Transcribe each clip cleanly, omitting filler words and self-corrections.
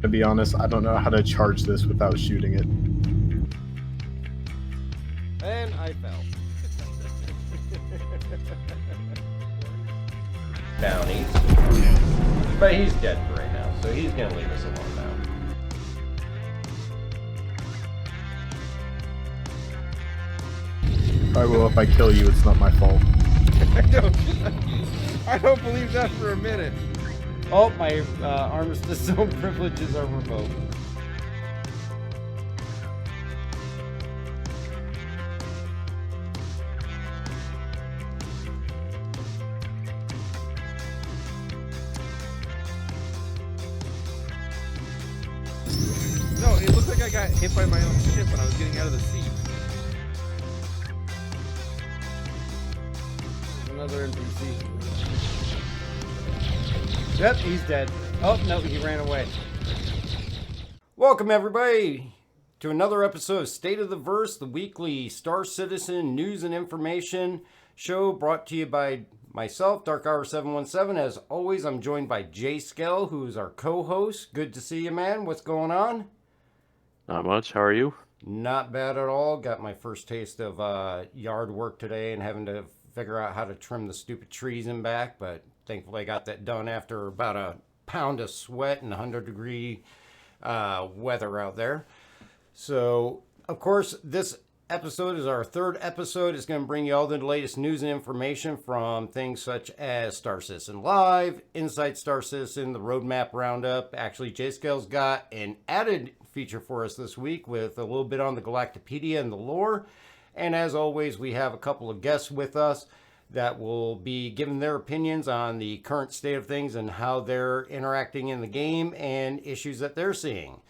To be honest, I don't know how to charge this without shooting it. And I fell. Bounties. But he's dead for right now, so he's gonna leave us alone now. Alright, well, if I kill you, it's not my fault. I don't believe that for a minute. Oh, my armistice zone privileges are revoked. No, it looked like I got hit by my own ship when I was getting out of the seat. Another NPC. Yep, he's dead. Oh, no, he ran away. Welcome, everybody, to another episode of State of the Verse, the weekly Star Citizen news and information show brought to you by myself, Dark Hour 717. As always, I'm joined by Jay Skell, who's our co-host. Good to see you, man. What's going on? Not much. How are you? Not bad at all. Got my first taste of yard work today and having to figure out how to trim the stupid trees in back, but thankfully I got that done after about a pound of sweat and 100-degree weather out there. So, of course, this episode is our third episode. It's going to bring you all the latest news and information from things such as Star Citizen Live, Inside Star Citizen, the Roadmap Roundup. Actually, J-Scale's got an added feature for us this week with a little bit on the Galactapedia and the lore. And as always, we have a couple of guests with us that will be giving their opinions on the current state of things and how they're interacting in the game and issues that they're seeing.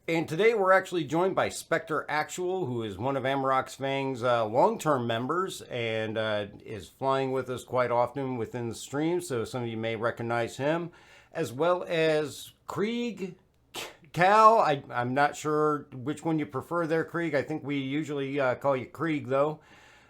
And today we're actually joined by SpectreActual, who is one of Amarok's Fang's long-term members and is flying with us quite often within the stream, so some of you may recognize him, as well as Krieg. Cal, I'm not sure which one you prefer there, Krieg. I think we usually call you Krieg, though.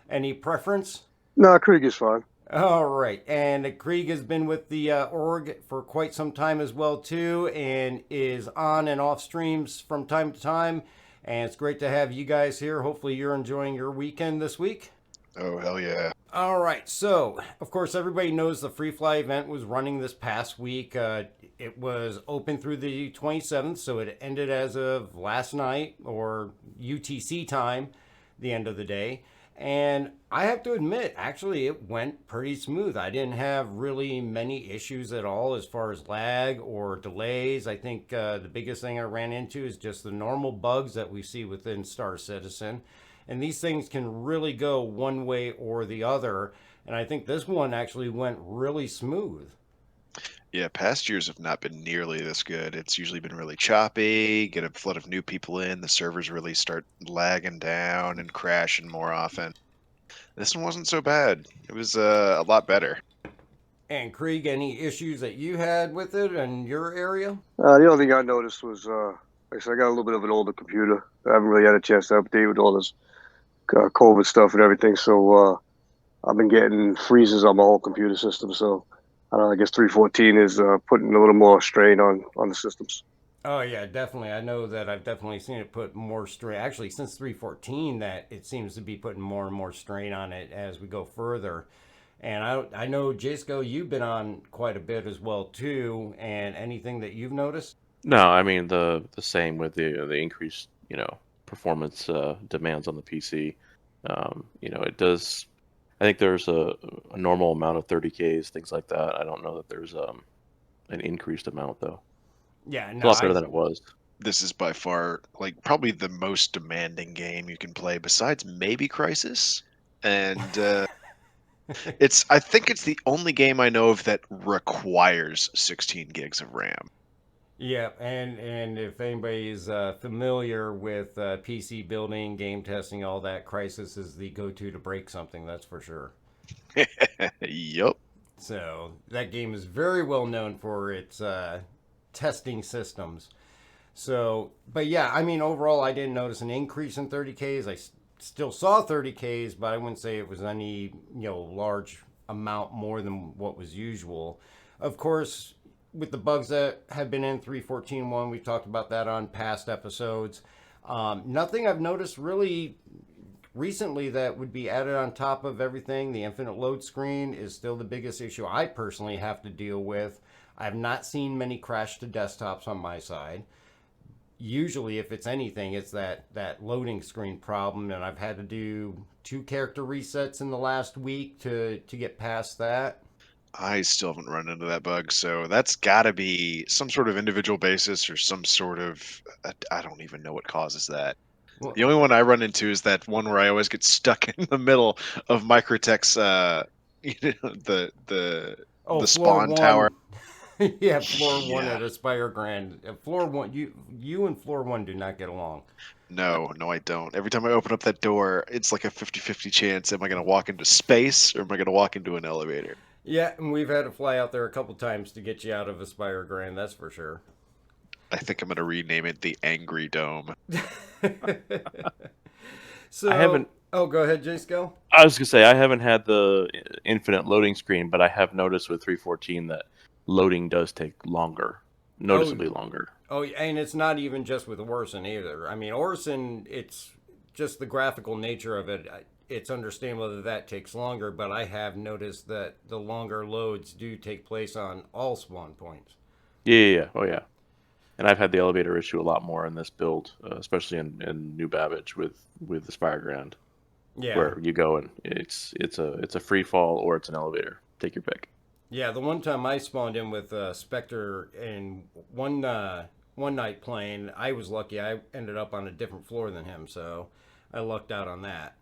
Any preference? No, Krieg is fine. All right. And Krieg has been with the org for quite some time as well, too, and is on and off streams from time to time. And it's great to have you guys here. Hopefully you're enjoying your weekend this week. Oh, hell yeah. All right. So, of course, everybody knows the Free Fly event was running this past week. It was open through the 27th, so it ended as of last night, or UTC time, the end of the day. And I have to admit, actually, it went pretty smooth. I didn't have really many issues at all as far as lag or delays. I think the biggest thing I ran into is just the normal bugs that we see within Star Citizen. And these things can really go one way or the other. And I think this one actually went really smooth. Yeah, past years have not been nearly this good. It's usually been really choppy, get a flood of new people in, the servers really start lagging down and crashing more often. This one wasn't so bad. It was a lot better. And Krieg, any issues that you had with it in your area? The only thing I noticed was, like I said, I got a little bit of an older computer. I haven't really had a chance to update with all this COVID stuff and everything, so I've been getting freezes on my whole computer system, so I don't know, I guess 3.14 is putting a little more strain on the systems. Oh, yeah, definitely. I know that I've definitely seen it put more strain. Actually, since 3.14, that it seems to be putting more and more strain on it as we go further. And I know, Jasko, you've been on quite a bit as well, too. And anything that you've noticed? No, I mean the same with the increased performance demands on the PC. It does. I think there's a normal amount of 30Ks, things like that. I don't know that there's an increased amount though. Yeah, It's a lot better than it was. This is by far, probably the most demanding game you can play, besides maybe Crisis. And I think it's the only game I know of that requires 16 gigs of RAM. Yeah, and if anybody is familiar with PC building, game testing, all that, Crysis is the go-to to break something, that's for sure. Yup. So that game is very well known for its testing systems. So, but yeah, I mean, overall, I didn't notice an increase in 30Ks. I still saw 30Ks, but I wouldn't say it was any, large amount more than what was usual. Of course, with the bugs that have been in 3.14.1, we've talked about that on past episodes. Nothing I've noticed really recently that would be added on top of everything. The infinite load screen is still the biggest issue I personally have to deal with. I have not seen many crash to desktops on my side. Usually, if it's anything, it's that loading screen problem, and I've had to do 2 character resets in the last week to get past that. I still haven't run into that bug, so that's got to be some sort of individual basis or some sort of I don't even know what causes that. Well, The only one I run into is that one where I always get stuck in the middle of Microtech's the floor spawn one. tower. Yeah, floor one Yeah. at Aspire Grand. Floor one, you and floor one do not get along. No, I don't. Every time I open up that door, it's like a 50-50 chance. Am I going to walk into space or am I going to walk into an elevator? Yeah, and we've had to fly out there a couple times to get you out of Aspire Grand, that's for sure. I think I'm going to rename it the Angry Dome. So I haven't. Oh, go ahead, Jace. Go. I was gonna say I haven't had the infinite loading screen, but I have noticed with 3.14 that loading does take longer, noticeably longer. Oh, and it's not even just with Orson either. I mean, Orson, it's just the graphical nature of it. It's understandable that takes longer, but I have noticed that the longer loads do take place on all spawn points. Yeah. Oh yeah. And I've had the elevator issue a lot more in this build, especially in New Babbage with the Spire Ground, Yeah. where you go and it's a free fall or it's an elevator. Take your pick. Yeah, the one time I spawned in with Spectre and one night playing, I was lucky. I ended up on a different floor than him, so I lucked out on that.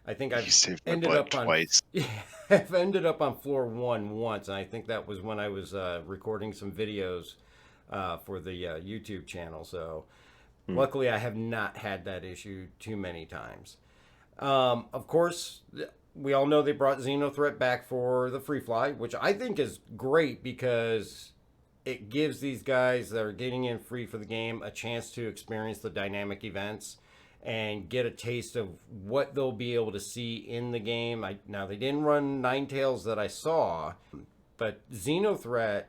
I think I've You saved my ended butt up on twice. Yeah, I've ended up on floor one once, and I think that was when I was recording some videos for the YouTube channel. So luckily, I have not had that issue too many times. Of course, we all know they brought Xenothreat back for the free fly, which I think is great because it gives these guys that are getting in free for the game a chance to experience the dynamic events and get a taste of what they'll be able to see in the game. Now, they didn't run Ninetales that I saw, but Xenothreat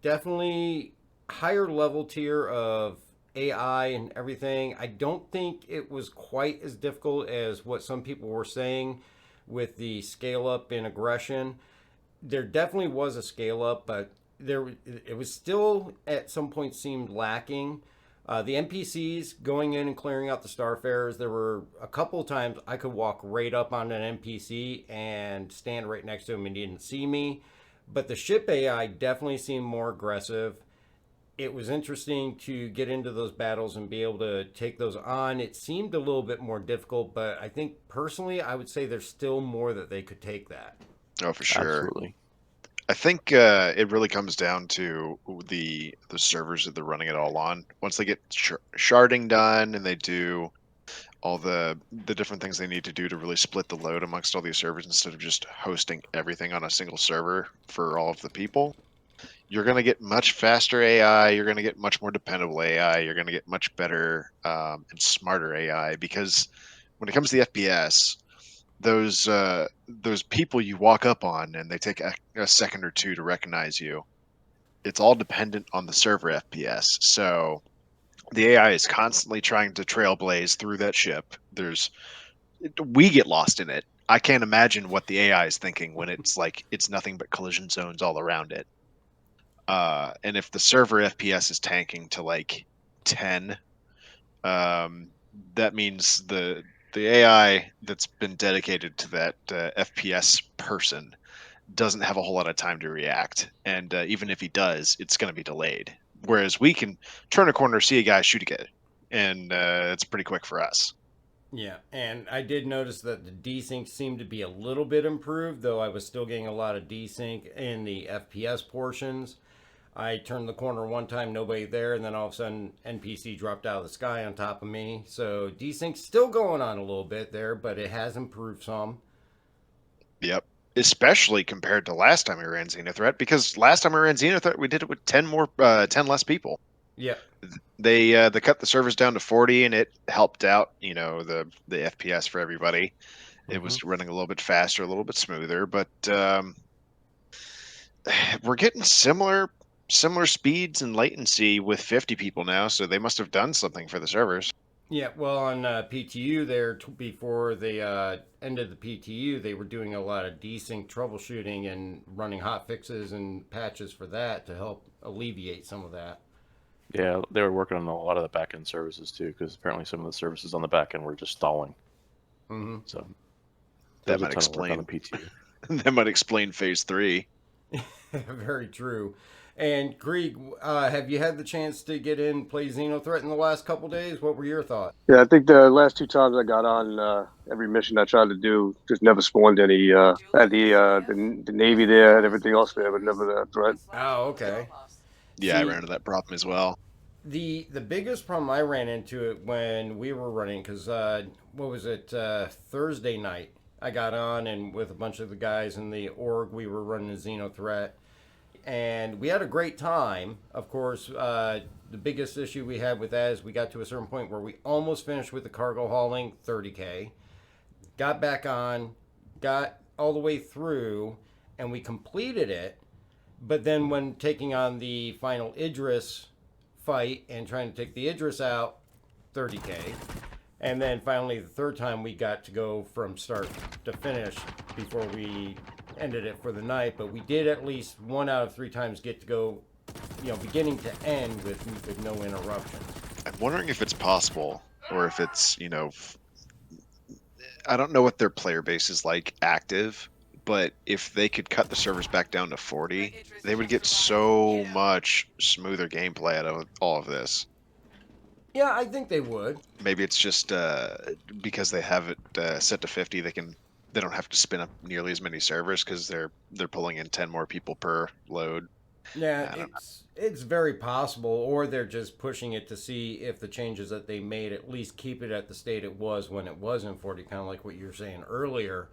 definitely higher level tier of AI and everything. I don't think it was quite as difficult as what some people were saying with the scale up in aggression. There definitely was a scale up, but it was still at some point seemed lacking. The NPCs going in and clearing out the Starfarers, there were a couple of times I could walk right up on an NPC and stand right next to him and he didn't see me. But the ship AI definitely seemed more aggressive. It was interesting to get into those battles and be able to take those on. It seemed a little bit more difficult, but I think personally, I would say there's still more that they could take that. Oh, for sure. Absolutely. I think it really comes down to the servers that they're running it all on. Once they get sharding done and they do all the different things they need to do to really split the load amongst all these servers instead of just hosting everything on a single server for all of the people, you're going to get much faster AI. You're going to get much more dependable AI. You're going to get much better and smarter AI, because when it comes to the FPS, those people you walk up on and they take a second or two to recognize you, it's all dependent on the server FPS. So the AI is constantly trying to trailblaze through that ship. We get lost in it. I can't imagine what the AI is thinking when it's like it's nothing but collision zones all around it. And if the server FPS is tanking to like 10, that means the AI that's been dedicated to that FPS person doesn't have a whole lot of time to react. And even if he does, it's going to be delayed. Whereas we can turn a corner, see a guy, shoot a guy, and it's pretty quick for us. Yeah, and I did notice that the desync seemed to be a little bit improved, though I was still getting a lot of desync in the FPS portions. I turned the corner one time, nobody there, and then all of a sudden NPC dropped out of the sky on top of me. So desync's still going on a little bit there, but it has improved some. Yep. Especially compared to last time we ran Xenothreat, because last time we ran Xenothreat, we did it with 10 less people. Yeah. They cut the servers down to 40, and it helped out, the FPS for everybody. It was running a little bit faster, a little bit smoother, but we're getting similar similar speeds and latency with 50 people now, so they must have done something for the servers. Yeah, well, on PTU there, before they ended the PTU, they were doing a lot of desync troubleshooting and running hot fixes and patches for that to help alleviate some of that. Yeah, they were working on a lot of the back end services too, because apparently some of the services on the back end were just stalling. Mm-hmm. So That there was might a ton of work on explain. the PTU. That might explain phase 3. Very true. And Krieg, have you had the chance to get in play Xenothreat in the last couple days? What were your thoughts? Yeah, I think the last 2 times I got on, every mission I tried to do just never spawned any. Had the Navy there and everything else there, but never the threat. Oh, okay. Yeah, I See, ran into that problem as well. the biggest problem I ran into it when we were running, because what was it, Thursday night? I got on and with a bunch of the guys in the org, we were running a Xenothreat, and we had a great time. Of course, the biggest issue we had with that is we got to a certain point where we almost finished with the cargo hauling 30K, got back on, got all the way through, and we completed it. But then when taking on the final Idris fight and trying to take the Idris out, 30K. And then finally, the third time we got to go from start to finish before we ended it for the night. But we did at least 1 out of 3 times get to go, beginning to end with no interruptions. I'm wondering if it's possible, or if it's, I don't know what their player base is like active, but if they could cut the servers back down to 40, they would get so much smoother gameplay out of all of this. Yeah, I think they would. Maybe it's just because they have it set to 50, they don't have to spin up nearly as many servers because they're pulling in 10 more people per load. Yeah, it's very possible, or they're just pushing it to see if the changes that they made at least keep it at the state it was when it was in 40, kind of like what you were saying earlier.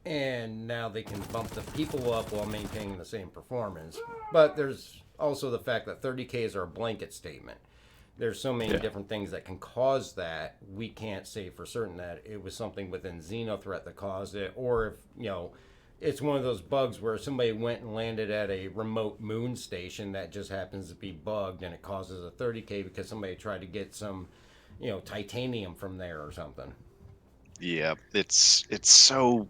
And now they can bump the people up while maintaining the same performance. But there's also the fact that 30Ks are a blanket statement. There's so many different things that can cause that. We can't say for certain that it was something within Xenothreat that caused it, or if, it's one of those bugs where somebody went and landed at a remote moon station that just happens to be bugged and it causes a 30K because somebody tried to get some, titanium from there or something. Yeah, it's so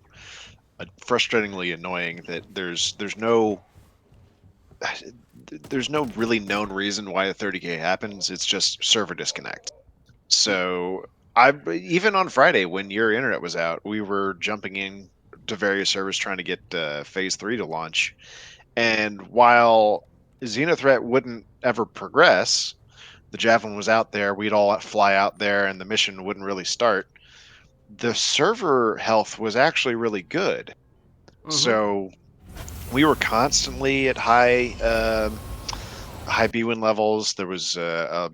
frustratingly annoying that there's no really known reason why a 30K happens. It's just server disconnect. So even on Friday when your internet was out, we were jumping in to various servers trying to get phase 3 to launch, and while Xenothreat wouldn't ever progress, the Javelin was out there, we'd all fly out there and the mission wouldn't really start. The server health was actually really good. Mm-hmm. So we were constantly at high B-win levels. There was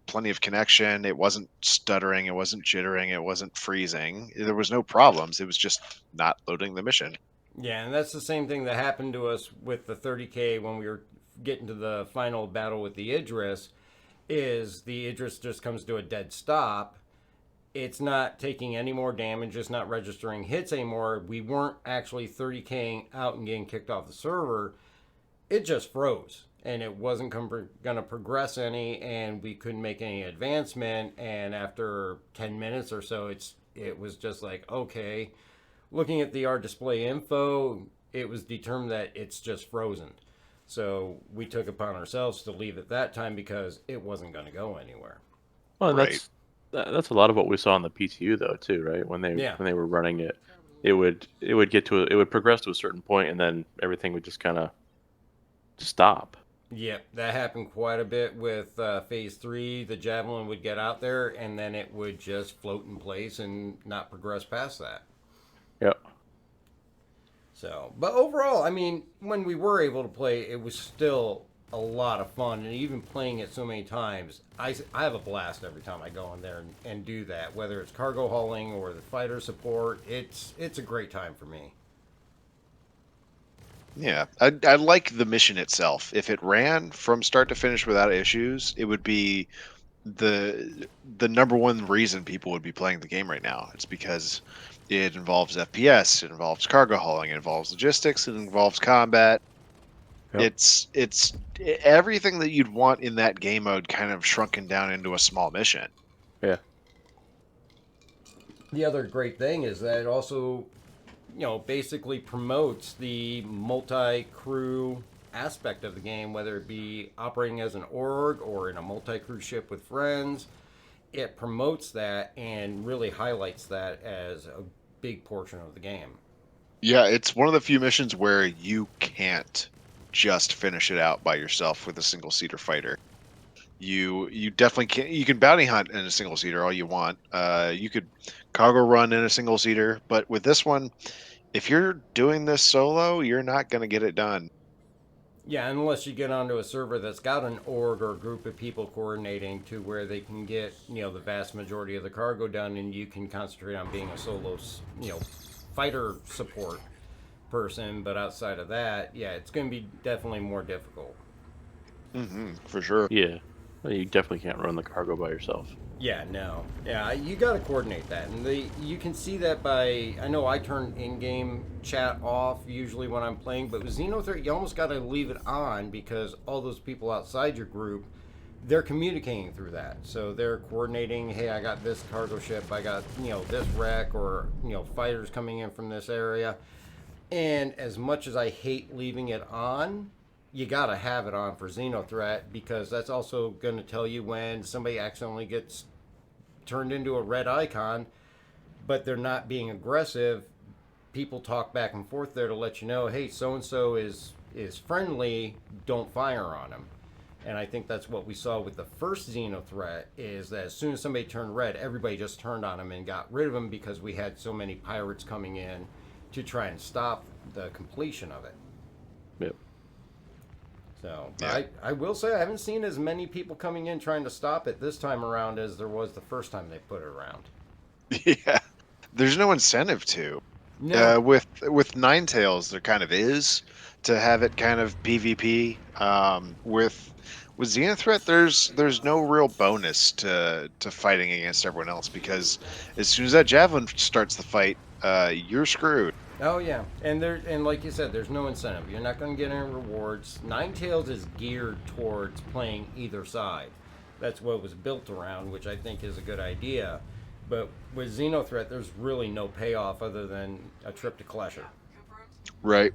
plenty of connection. It wasn't stuttering. It wasn't jittering. It wasn't freezing. There was no problems. It was just not loading the mission. Yeah, and that's the same thing that happened to us with the 30K when we were getting to the final battle with the Idris, is the Idris just comes to a dead stop. It's not taking any more damage. It's not registering hits anymore. We weren't actually 30K'ing out and getting kicked off the server. It just froze, and it wasn't going to progress any, and we couldn't make any advancement. And after 10 minutes or so, it was just like, okay. Looking at the our display info, it was determined that it's just frozen. So we took upon ourselves to leave at that time because it wasn't going to go anywhere. Well, Right. that's a lot of what we saw in the PTU though too, right? When they were running it, it would progress to a certain point, and then everything would just kind of stop. Yep, that happened quite a bit with phase 3. The Javelin would get out there, and then it would just float in place and not progress past that. Yep. So, but overall, I mean, when we were able to play, it was still a lot of fun. And even playing it so many times, I have a blast every time I go in there and do that. Whether it's cargo hauling or the fighter support, it's a great time for me. Yeah, I like the mission itself. If it ran from start to finish without issues, it would be the number one reason people would be playing the game right now. It's because it involves FPS, it involves cargo hauling, it involves logistics, it involves combat. Yep. It's everything that you'd want in that game mode kind of shrunken down into a small mission. Yeah. The other great thing is that it also, basically promotes the multi-crew aspect of the game, whether it be operating as an org or in a multi-crew ship with friends. It promotes that and really highlights that as a big portion of the game. Yeah, it's one of the few missions where you can't just finish it out by yourself with a single seater fighter. You definitely can. You can bounty hunt in a single seater all you want. You could cargo run in a single seater, but with this one, if you're doing this solo, you're not going to get it done. Yeah, unless you get onto a server that's got an org or a group of people coordinating to where they can get, the vast majority of the cargo done, and you can concentrate on being a solo, fighter support person. But outside of that, yeah, it's going to be definitely more difficult. For sure. Yeah. You definitely can't run the cargo by yourself. Yeah, no. Yeah, you got to coordinate that. And you can see that by, I know I turn in-game chat off usually when I'm playing, but with Xenothreat, you almost got to leave it on because all those people outside your group, they're communicating through that. So they're coordinating, hey, I got this cargo ship, I got, this wreck, or, fighters coming in from this area. And as much as I hate leaving it on, you got to have it on for Xenothreat because that's also going to tell you when somebody accidentally gets turned into a red icon, but they're not being aggressive. People talk back and forth there to let you know, hey, so-and-so is friendly, don't fire on them. And I think that's what we saw with the first Xenothreat, is that as soon as somebody turned red, everybody just turned on them and got rid of them because we had so many pirates coming in to try and stop the completion of it. Yep. So, Yeah. I will say I haven't seen as many people coming in trying to stop it this time around as there was the first time they put it around. Yeah, there's no incentive to. No. With Ninetales, there kind of is to have it kind of PvP. With Xenothreat, there's no real bonus to fighting against everyone else because as soon as that javelin starts the fight, you're screwed. Oh yeah, and like you said, there's no incentive. You're not going to get any rewards. Ninetales is geared towards playing either side. That's what it was built around, which I think is a good idea. But with Xenothreat, there's really no payoff other than a trip to Klesher. Right.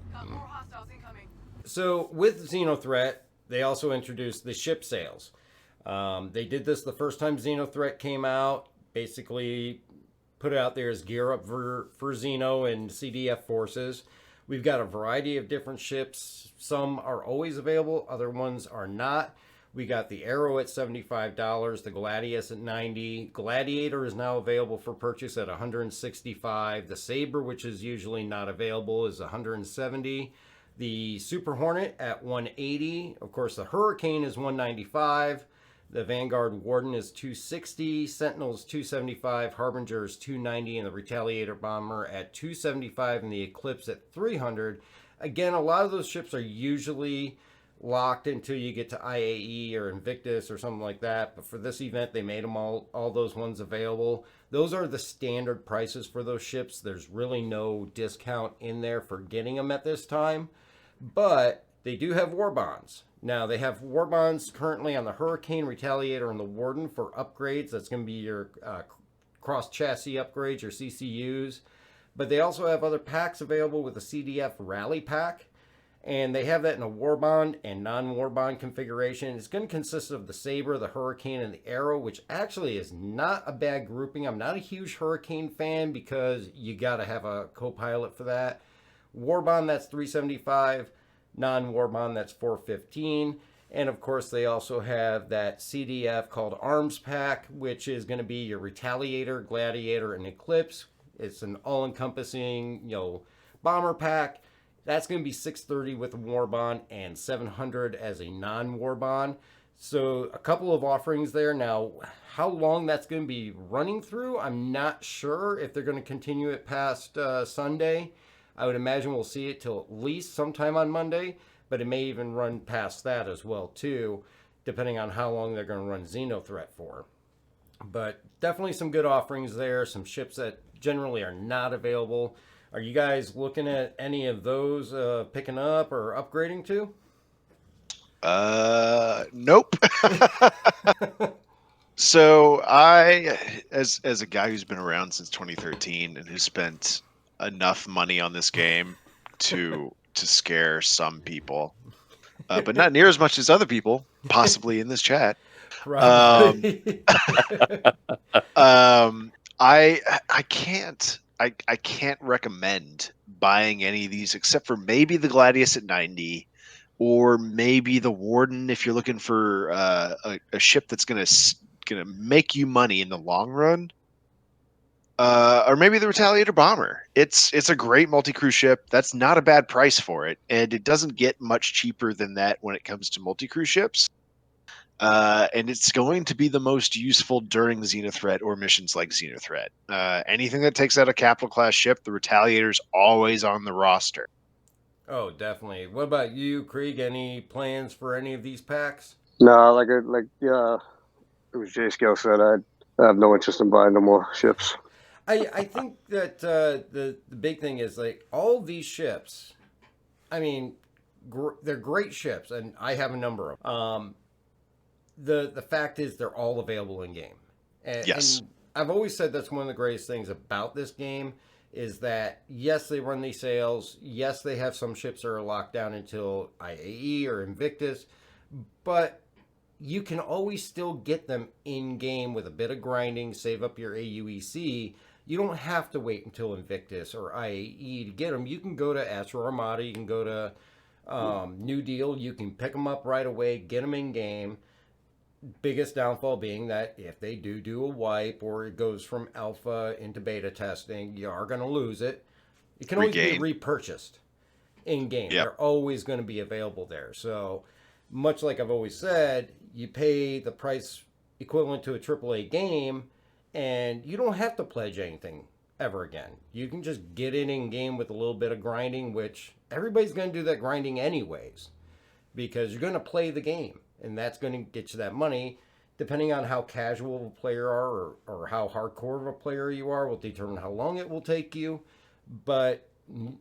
So with Xenothreat, they also introduced the ship sales. They did this the first time Xenothreat came out. Basically, put it out there as gear up for Xeno and CDF forces. We've got a variety of different ships. Some are always available, other ones are not. We got the Arrow at $75, the Gladius at $90. Gladiator is now available for purchase at $165. The Saber, which is usually not available, is $170. The Super Hornet at $180. Of course, the Hurricane is $195. The Vanguard Warden is $260, Sentinel is $275, Harbinger is $290, and the Retaliator Bomber at $275, and the Eclipse at $300. Again, a lot of those ships are usually locked until you get to IAE or Invictus or something like that. But for this event, they made them all those ones available. Those are the standard prices for those ships. There's really no discount in there for getting them at this time. But they do have war bonds. Now, they have war bonds currently on the Hurricane, Retaliator, and the Warden for upgrades. That's going to be your cross-chassis upgrades, your CCUs. But they also have other packs available with the CDF Rally Pack. And they have that in a war bond and non-war bond configuration. It's going to consist of the Saber, the Hurricane, and the Arrow, which actually is not a bad grouping. I'm not a huge Hurricane fan because you got to have a co-pilot for that. War bond, that's $375. Non-war bond, that's $415. And of course, they also have that CDF called Arms Pack, which is going to be your Retaliator, Gladiator, and Eclipse. It's an all-encompassing, bomber pack. That's going to be $630 with a war bond and $700 as a non-war bond. So a couple of offerings there. Now, how long that's going to be running through, I'm not sure if they're going to continue it past Sunday. I would imagine we'll see it till at least sometime on Monday, but it may even run past that as well too, depending on how long they're going to run Xenothreat for. But definitely some good offerings there, some ships that generally are not available. Are you guys looking at any of those picking up or upgrading to? Nope. So as a guy who's been around since 2013 and who spent enough money on this game to scare some people, but not near as much as other people, possibly in this chat. Probably. I can't recommend buying any of these except for maybe the Gladius at 90, or maybe the Warden if you're looking for a ship that's gonna make you money in the long run. Or maybe the Retaliator Bomber. It's a great multi-crew ship. That's not a bad price for it, and it doesn't get much cheaper than that when it comes to multi-crew ships. And it's going to be the most useful during Xenothreat or missions like Xenothreat. Anything that takes out a capital class ship, the Retaliator's always on the roster. Oh, definitely. What about you, Krieg? Any plans for any of these packs? No, it was J Scale said, I have no interest in buying no more ships. I think that the big thing is like all these ships. I mean, they're great ships, and I have a number of them. The fact is they're all available in game. Yes. And I've always said that's one of the greatest things about this game is that yes, they run these sales. Yes, they have some ships that are locked down until IAE or Invictus, but you can always still get them in game with a bit of grinding, save up your AUEC. You don't have to wait until Invictus or IAE to get them. You can go to Astro Armada, you can go to New Deal, you can pick them up right away, get them in game. Biggest downfall being that if they do a wipe or it goes from alpha into beta testing, you are going to lose it. It can always be repurchased in game. Yep. They're always going to be available there. So much like I've always said, you pay the price equivalent to a AAA game and you don't have to pledge anything ever again. You can just get in game with a little bit of grinding, which everybody's going to do that grinding anyways because you're going to play the game. And that's going to get you that money. Depending on how casual of a player you are or how hardcore of a player you are will determine how long it will take you. But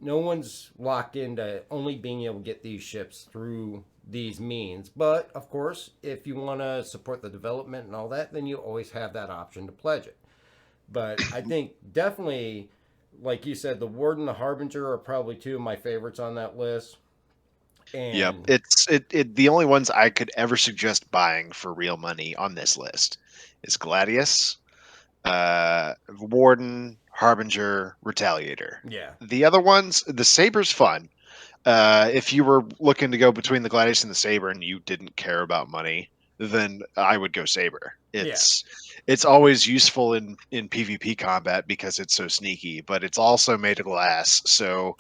no one's locked into only being able to get these ships through these means. But, of course, if you want to support the development and all that, then you always have that option to pledge it. But I think definitely, like you said, the Warden and the Harbinger are probably two of my favorites on that list. And yep, it's the only ones I could ever suggest buying for real money on this list is Gladius, Warden, Harbinger, Retaliator. Yeah. The other ones, the Saber's fun. If you were looking to go between the Gladius and the Saber and you didn't care about money, then I would go Saber. It's always useful in PvP combat because it's so sneaky, but it's also made of glass. So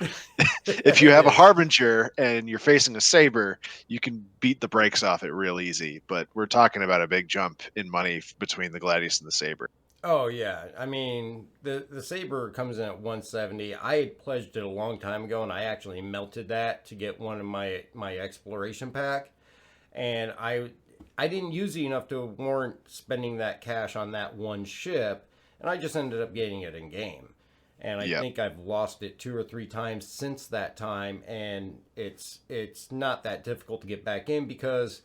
if you have a Harbinger and you're facing a Saber, you can beat the brakes off it real easy. But we're talking about a big jump in money between the Gladius and the Saber. Oh yeah, I mean the Saber comes in at 170. I had pledged it a long time ago, and I actually melted that to get one of my exploration pack, and I didn't use it enough to warrant spending that cash on that one ship, and I just ended up getting it in game. And I think I've lost it 2 or 3 times since that time, and it's not that difficult to get back in because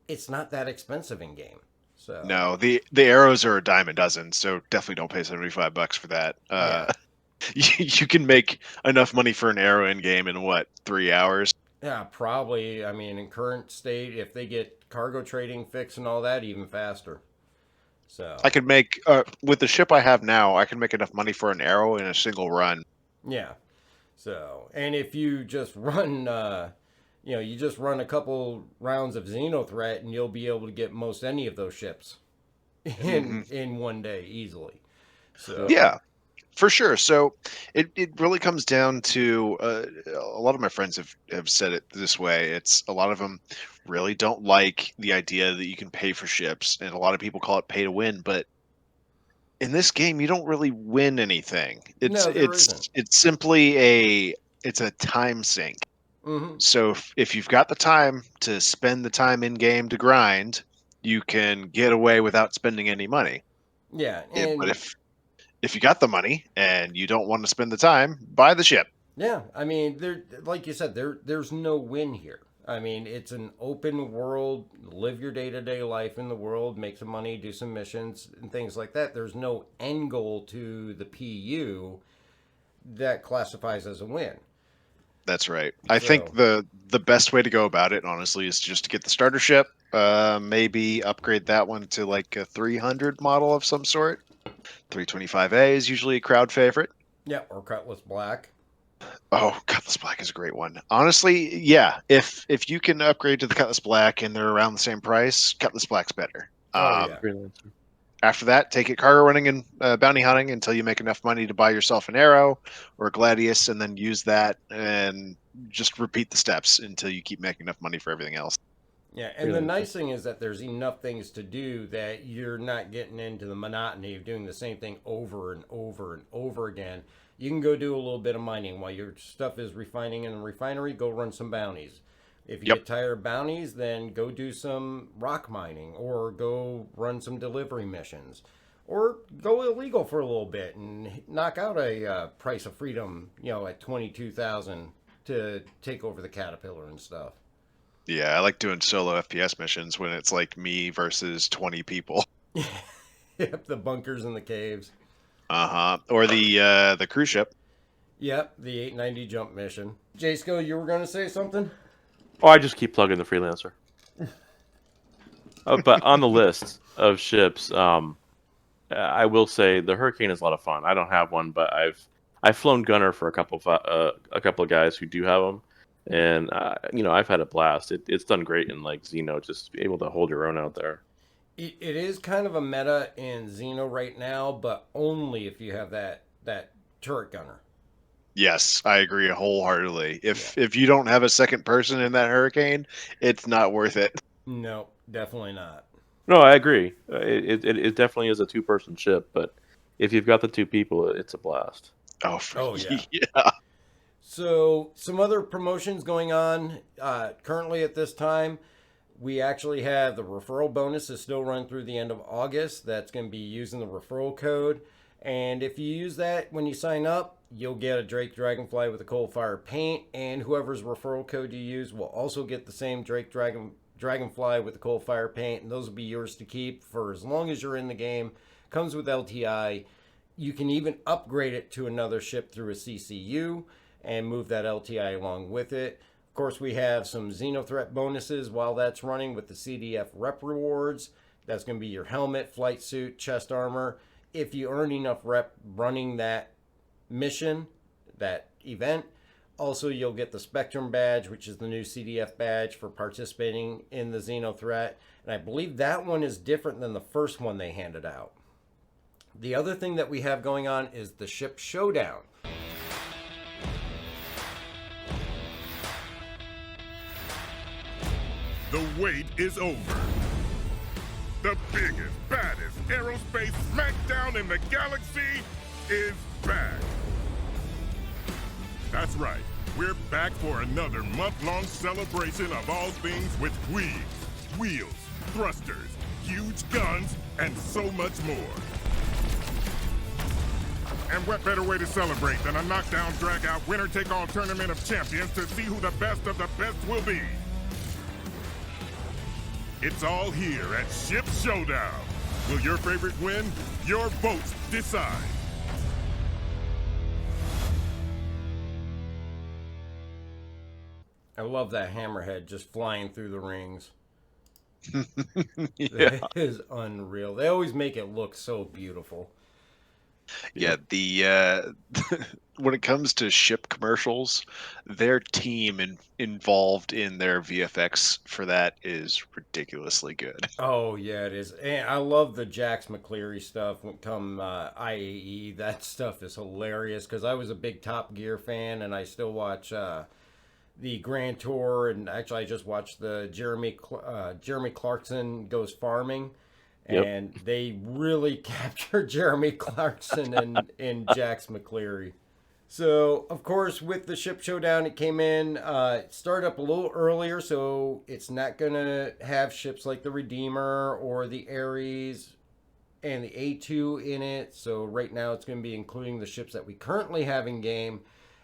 it's not that expensive in game. So no, the arrows are a dime a dozen, so definitely don't pay $75 for that. You can make enough money for an arrow in game in what, 3 hours? Yeah, probably. I mean, in current state, if they get cargo trading fixed and all that, even faster. So I could make with the ship I have now, I can make enough money for an arrow in a single run. Yeah. So, and if you just run, you just run a couple rounds of Xenothreat, and you'll be able to get most any of those ships in one day easily. So yeah. For sure. So it really comes down to a lot of my friends have said it this way. It's a lot of them really don't like the idea that you can pay for ships, and a lot of people call it pay to win. But in this game, you don't really win anything. It's simply it's a time sink. Mm-hmm. So if you've got the time to spend the time in game to grind, you can get away without spending any money. Yeah, but if you got the money and you don't want to spend the time, buy the ship. Yeah, I mean, like you said, there's no win here. I mean, it's an open world, live your day-to-day life in the world, make some money, do some missions, and things like that. There's no end goal to the PU that classifies as a win. That's right. I think the best way to go about it, honestly, is just to get the starter ship. Maybe upgrade that one to like a 300 model of some sort. 325A is usually a crowd favorite. Yeah, or Cutlass Black. Oh, Cutlass Black is a great one. Honestly, yeah. If you can upgrade to the Cutlass Black and they're around the same price, Cutlass Black's better. Oh, yeah. Freelancer. After that, take it cargo running and bounty hunting until you make enough money to buy yourself an arrow or a gladius, and then use that and just repeat the steps until you keep making enough money for everything else. Yeah, and the nice thing is that there's enough things to do that you're not getting into the monotony of doing the same thing over and over and over again. You can go do a little bit of mining while your stuff is refining in the refinery. Go run some bounties. If you get tired of bounties, then go do some rock mining or go run some delivery missions or go illegal for a little bit and knock out a price of freedom, at 22,000 to take over the Caterpillar and stuff. Yeah, I like doing solo FPS missions when it's like me versus 20 people. Yep, the bunkers and the caves. Or the cruise ship. Yep, the 890 jump mission. Jasko, you were going to say something? Oh, I just keep plugging the freelancer. But on the list of ships, I will say the Hurricane is a lot of fun. I don't have one, but I've flown gunner for a couple of guys who do have them, and I've had a blast. It's done great in like Xeno, just able to hold your own out there. It is kind of a meta in Xeno right now, but only if you have that turret gunner. Yes, I agree wholeheartedly. If you don't have a second person in that Hurricane, it's not worth it. No, definitely not. No, I agree. It definitely is a two-person ship, but if you've got the two people, it's a blast. Oh yeah. Yeah. So some other promotions going on currently at this time. We actually have the referral bonus is still run through the end of August. That's going to be using the referral code. And if you use that when you sign up, you'll get a Drake Dragonfly with a Coalfire paint. And whoever's referral code you use will also get the same Drake Dragonfly with the Coalfire paint. And those will be yours to keep for as long as you're in the game. Comes with LTI. You can even upgrade it to another ship through a CCU and move that LTI along with it. Of course, we have some Xenothreat bonuses while that's running with the CDF rep rewards. That's going to be your helmet, flight suit, chest armor. If you earn enough rep running that mission, that event, also you'll get the Spectrum badge, which is the new CDF badge for participating in the Xenothreat. And I believe that one is different than the first one they handed out. The other thing that we have going on is the ship Showdown. The wait is over. The biggest, baddest aerospace smackdown in the galaxy is back. That's right. We're back for another month-long celebration of all things with wheels, thrusters, huge guns, and so much more. And what better way to celebrate than a knockdown, drag-out, winner-take-all tournament of champions to see who the best of the best will be. It's all here at Ship Showdown. Will your favorite win? Your votes decide. I love that hammerhead just flying through the rings. Yeah. It is unreal. They always make it look so beautiful. Yeah, the when it comes to ship commercials, their team involved in their VFX for that is ridiculously good. Oh, yeah, it is. And I love the Jax McCleary stuff when come IAE. That stuff is hilarious because I was a big Top Gear fan and I still watch the Grand Tour. And actually, I just watched the Jeremy Clarkson Goes Farming. Yep. And they really captured Jeremy Clarkson and Jax McCleary. So, of course, with the Ship Showdown, it came in, started up a little earlier, so it's not going to have ships like the Redeemer or the Ares and the A2 in it. So right now it's going to be including the ships that we currently have in game,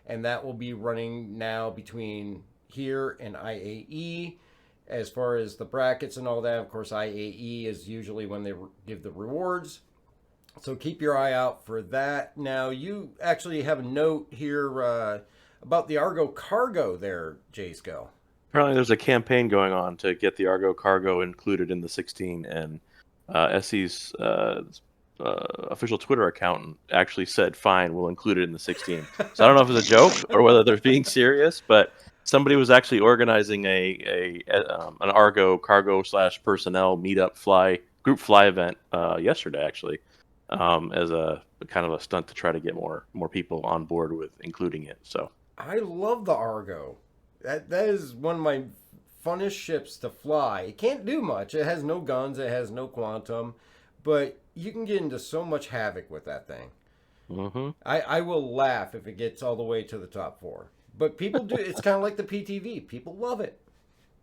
and that will be running now between here in IAE. As far as the brackets and all that, of course, IAE is usually when they give the rewards. So keep your eye out for that. Now, you actually have a note here about the Argo cargo there, Jaysco. Apparently, there's a campaign going on to get the Argo cargo included in the 16, and SE's official Twitter account actually said, "Fine, we'll include it in the 16." So I don't know if it's a joke or whether they're being serious, but somebody was actually organizing an Argo cargo / personnel meetup group fly event yesterday, actually, as a kind of a stunt to try to get more people on board with including it. So I love the Argo. That is one of my funnest ships to fly. It can't do much. It has no guns. It has no quantum. But you can get into so much havoc with that thing. Mm-hmm. I will laugh if it gets all the way to the top 4. But people do. It's kind of like the PTV. People love it.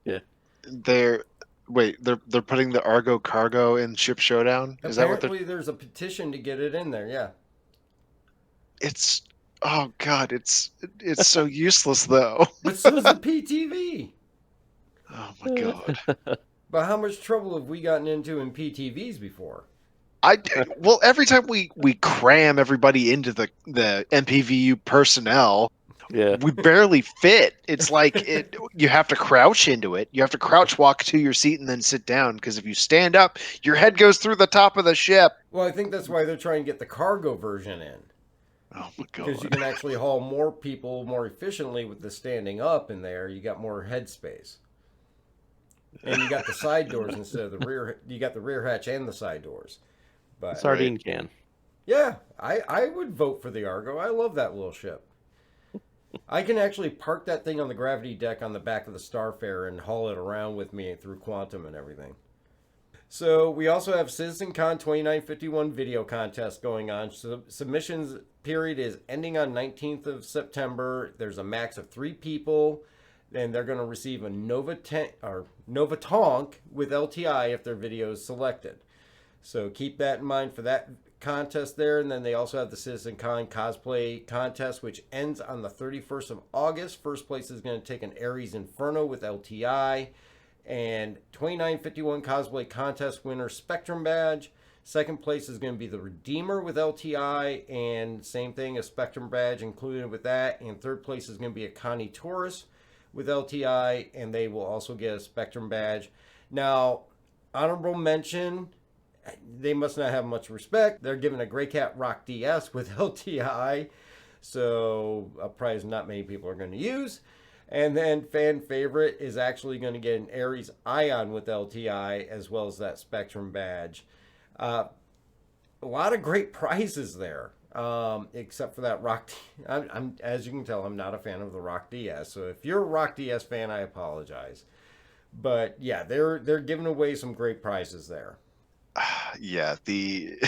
Yeah. They're putting the Argo cargo in Ship Showdown. Is that what they're? Apparently, there's a petition to get it in there. Yeah. It's oh god, it's so useless though. But so is the PTV. Oh my god. But how much trouble have we gotten into in PTVs before? Well, every time we cram everybody into the MPVU personnel, Yeah. we barely fit. It's like you have to crouch into it. You have to crouch walk to your seat and then sit down, because if you stand up, your head goes through the top of the ship. Well, I think that's why they're trying to get the cargo version in. Oh my god. Because you can actually haul more people more efficiently with the standing up in there. You got more headspace. And you got the side doors instead of the rear. You got the rear hatch and the side doors. But Sardine can. yeah, I would vote for the Argo. I love that little ship. I can actually park that thing on the gravity deck on the back of the Starfarer and haul it around with me through Quantum and everything. So we also have CitizenCon 2951 video contest going on. So submissions period is ending on 19th of September. There's a max of 3 people, and they're going to receive a Nova Tonk with LTI if their video is selected. So keep that in mind for that contest there. And then they also have the CitizenCon cosplay contest, which ends on the 31st of August. First place is going to take an Ares Inferno with LTI. And 2951 cosplay contest winner Spectrum badge. Second place is going to be the Redeemer with LTI, and same thing, a Spectrum badge included with that. And third place is going to be a Connie Taurus with LTI, and they will also get a Spectrum badge. Now, honorable mention, they must not have much respect. They're giving a Grey Cat Rock DS with LTI, so a prize not many people are going to use. And then fan favorite is actually going to get an Ares Ion with LTI as well as that Spectrum badge. A lot of great prizes there, except for that Rock. I'm as you can tell, I'm not a fan of the Rock DS. So if you're a Rock DS fan, I apologize. But yeah, they're giving away some great prizes there. Yeah, the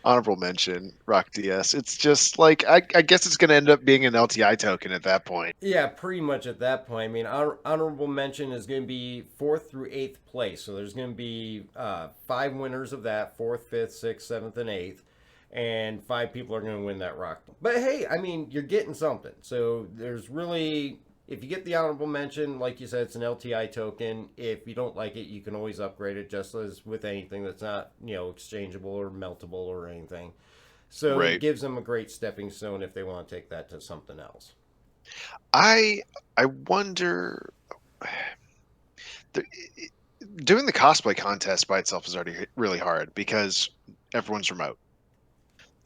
honorable mention, Rock DS. It's just like I guess it's going to end up being an LTI token at that point. Yeah, pretty much at that point. I mean, honorable mention is going to be 4th through 8th place. So there's going to be 5 winners of that, 4th, 5th, 6th, 7th, and 8th. And 5 people are going to win that rock. But hey, I mean, you're getting something. So there's really, if you get the honorable mention, like you said, it's an LTI token. If you don't like it, you can always upgrade it, just as with anything that's not, exchangeable or meltable or anything. So It gives them a great stepping stone if they want to take that to something else. I wonder, doing the cosplay contest by itself is already really hard because everyone's remote.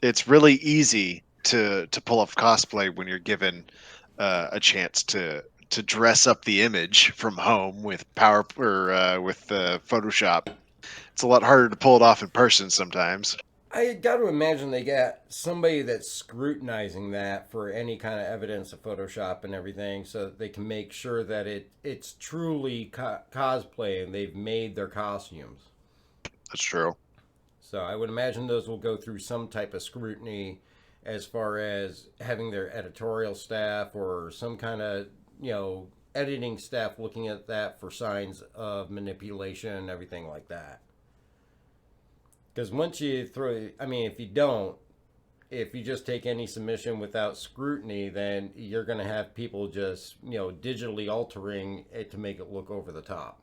It's really easy to pull off cosplay when you're given a chance to dress up the image from home with Photoshop. It's a lot harder to pull it off in person sometimes. I got to imagine they got somebody that's scrutinizing that for any kind of evidence of Photoshop and everything, so that they can make sure that it's truly cosplay and they've made their costumes. That's true. So I would imagine those will go through some type of scrutiny as far as having their editorial staff or some kind of, editing staff looking at that for signs of manipulation and everything like that. Because once you if you don't, if you just take any submission without scrutiny, then you're going to have people just, digitally altering it to make it look over the top.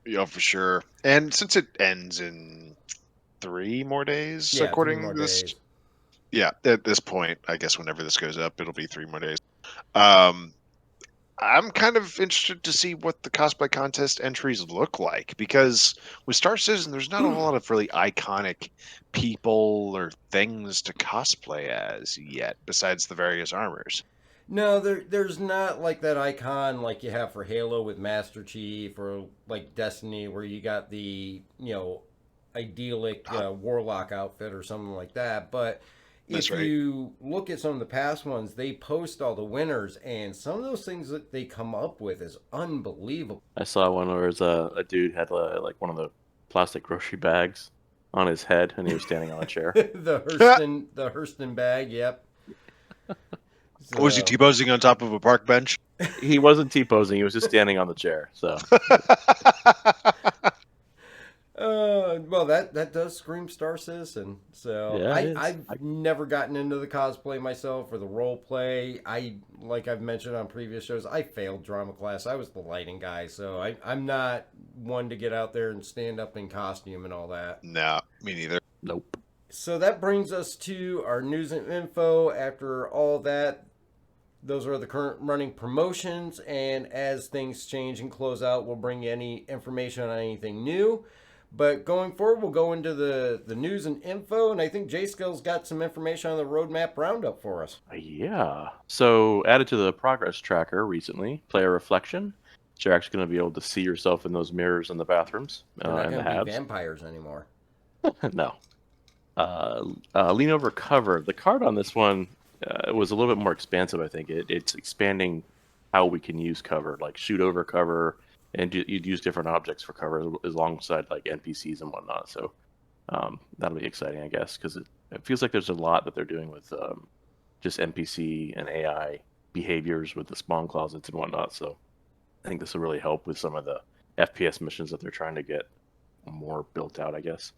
Yeah, for sure. And since it ends in 3 more days, Yeah, 3 according more to this, days. yeah, at this point, I guess whenever this goes up, it'll be 3 more days. Um, I'm kind of interested to see what the cosplay contest entries look like, because with Star Citizen, there's not a whole lot of really iconic people or things to cosplay as yet, besides the various armors. No, there's not like that icon like you have for Halo with Master Chief, or like Destiny where you got the, idyllic Warlock outfit or something like that. But That's if right. you look at some of the past ones, they post all the winners, and some of those things that they come up with is unbelievable. I saw one where a dude had like one of the plastic grocery bags on his head, and he was standing on a chair. the Hurston bag, yep. Was he So- T-posing on top of a park bench? He wasn't T-posing; he was just standing on the chair. So Well, that does scream Star Citizen. So Yeah, it is. I've never gotten into the cosplay myself or the role play. Like I've mentioned on previous shows, I failed drama class. I was the lighting guy, so I'm not one to get out there and stand up in costume and all that. No, me neither. nope. So that brings us to our news and info. After all that, those are the current running promotions, and as things change and close out, we'll bring you any information on anything new. But going forward, we'll go into the news and info, and I think J-Skill's got some information on the roadmap roundup for us. Yeah. So added to the progress tracker recently, player reflection. So you're actually going to be able to see yourself in those mirrors in the bathrooms They're not and the going to be habs. vampires anymore. No. Lean over cover. The card on this one was a little bit more expansive, I think. It's expanding how we can use cover, like shoot over cover, and you'd use different objects for cover alongside like NPCs and whatnot. So that'll be exciting, I guess, because it feels like there's a lot that they're doing with just NPC and AI behaviors with the spawn closets and whatnot. So I think this will really help with some of the FPS missions that they're trying to get more built out, I guess.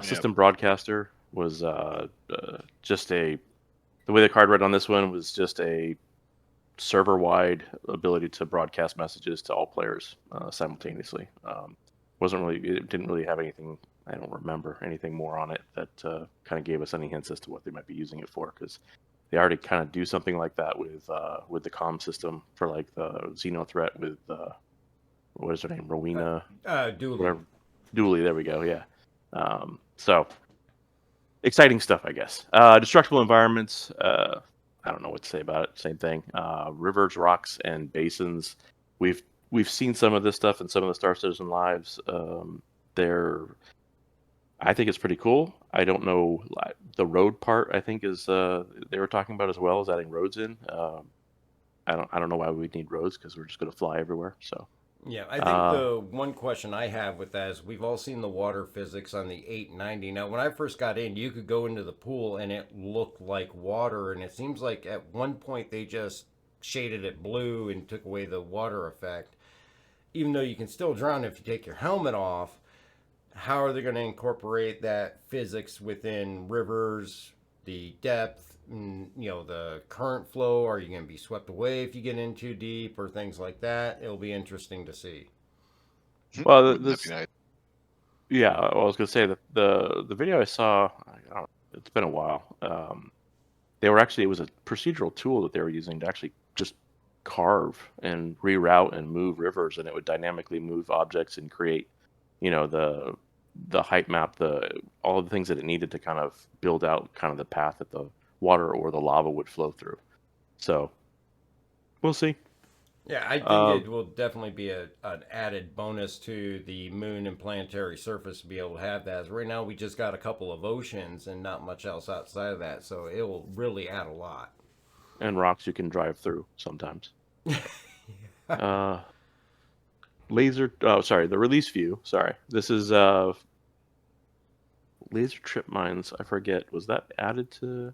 System broadcaster was just the way the card read on this one was just a server-wide ability to broadcast messages to all players simultaneously. It didn't really have anything. I don't remember anything more on it that kind of gave us any hints as to what they might be using it for, because they already kind of do something like that with the comm system for like the Xenothreat with what is her name, Rowena? Dooley. Whatever. Dooley, there we go. Yeah. So exciting stuff, I guess. Destructible environments. I don't know what to say about it. Same thing. Rivers, rocks, and basins. We've seen some of this stuff in some of the Star Citizen lives. I think it's pretty cool. I don't know the road part. I think is they were talking about as well as adding roads in. I don't know why we need roads, because we're just going to fly everywhere. So. Yeah, I think the one question I have with that is we've all seen the water physics on the 890. Now, when I first got in, you could go into the pool and it looked like water, and it seems like at one point they just shaded it blue and took away the water effect. Even though you can still drown if you take your helmet off, how are they going to incorporate that physics within rivers, the depth, and, the current flow? Are you going to be swept away if you get in too deep, or things like that? It'll be interesting to see. Well, Wouldn't that this, be nice? yeah, well, I was gonna say that the video I saw, it's been a while. It was a procedural tool that they were using to actually just carve and reroute and move rivers, and it would dynamically move objects and create, the height map, all of the things that it needed to kind of build out kind of the path that the water or the lava would flow through. So we'll see. Yeah, I think it will definitely be an added bonus to the moon and planetary surface to be able to have that. As right now, we just got a couple of oceans and not much else outside of that, so it will really add a lot. And rocks you can drive through sometimes. The release view. Sorry, this is laser trip mines. I forget. Was that added to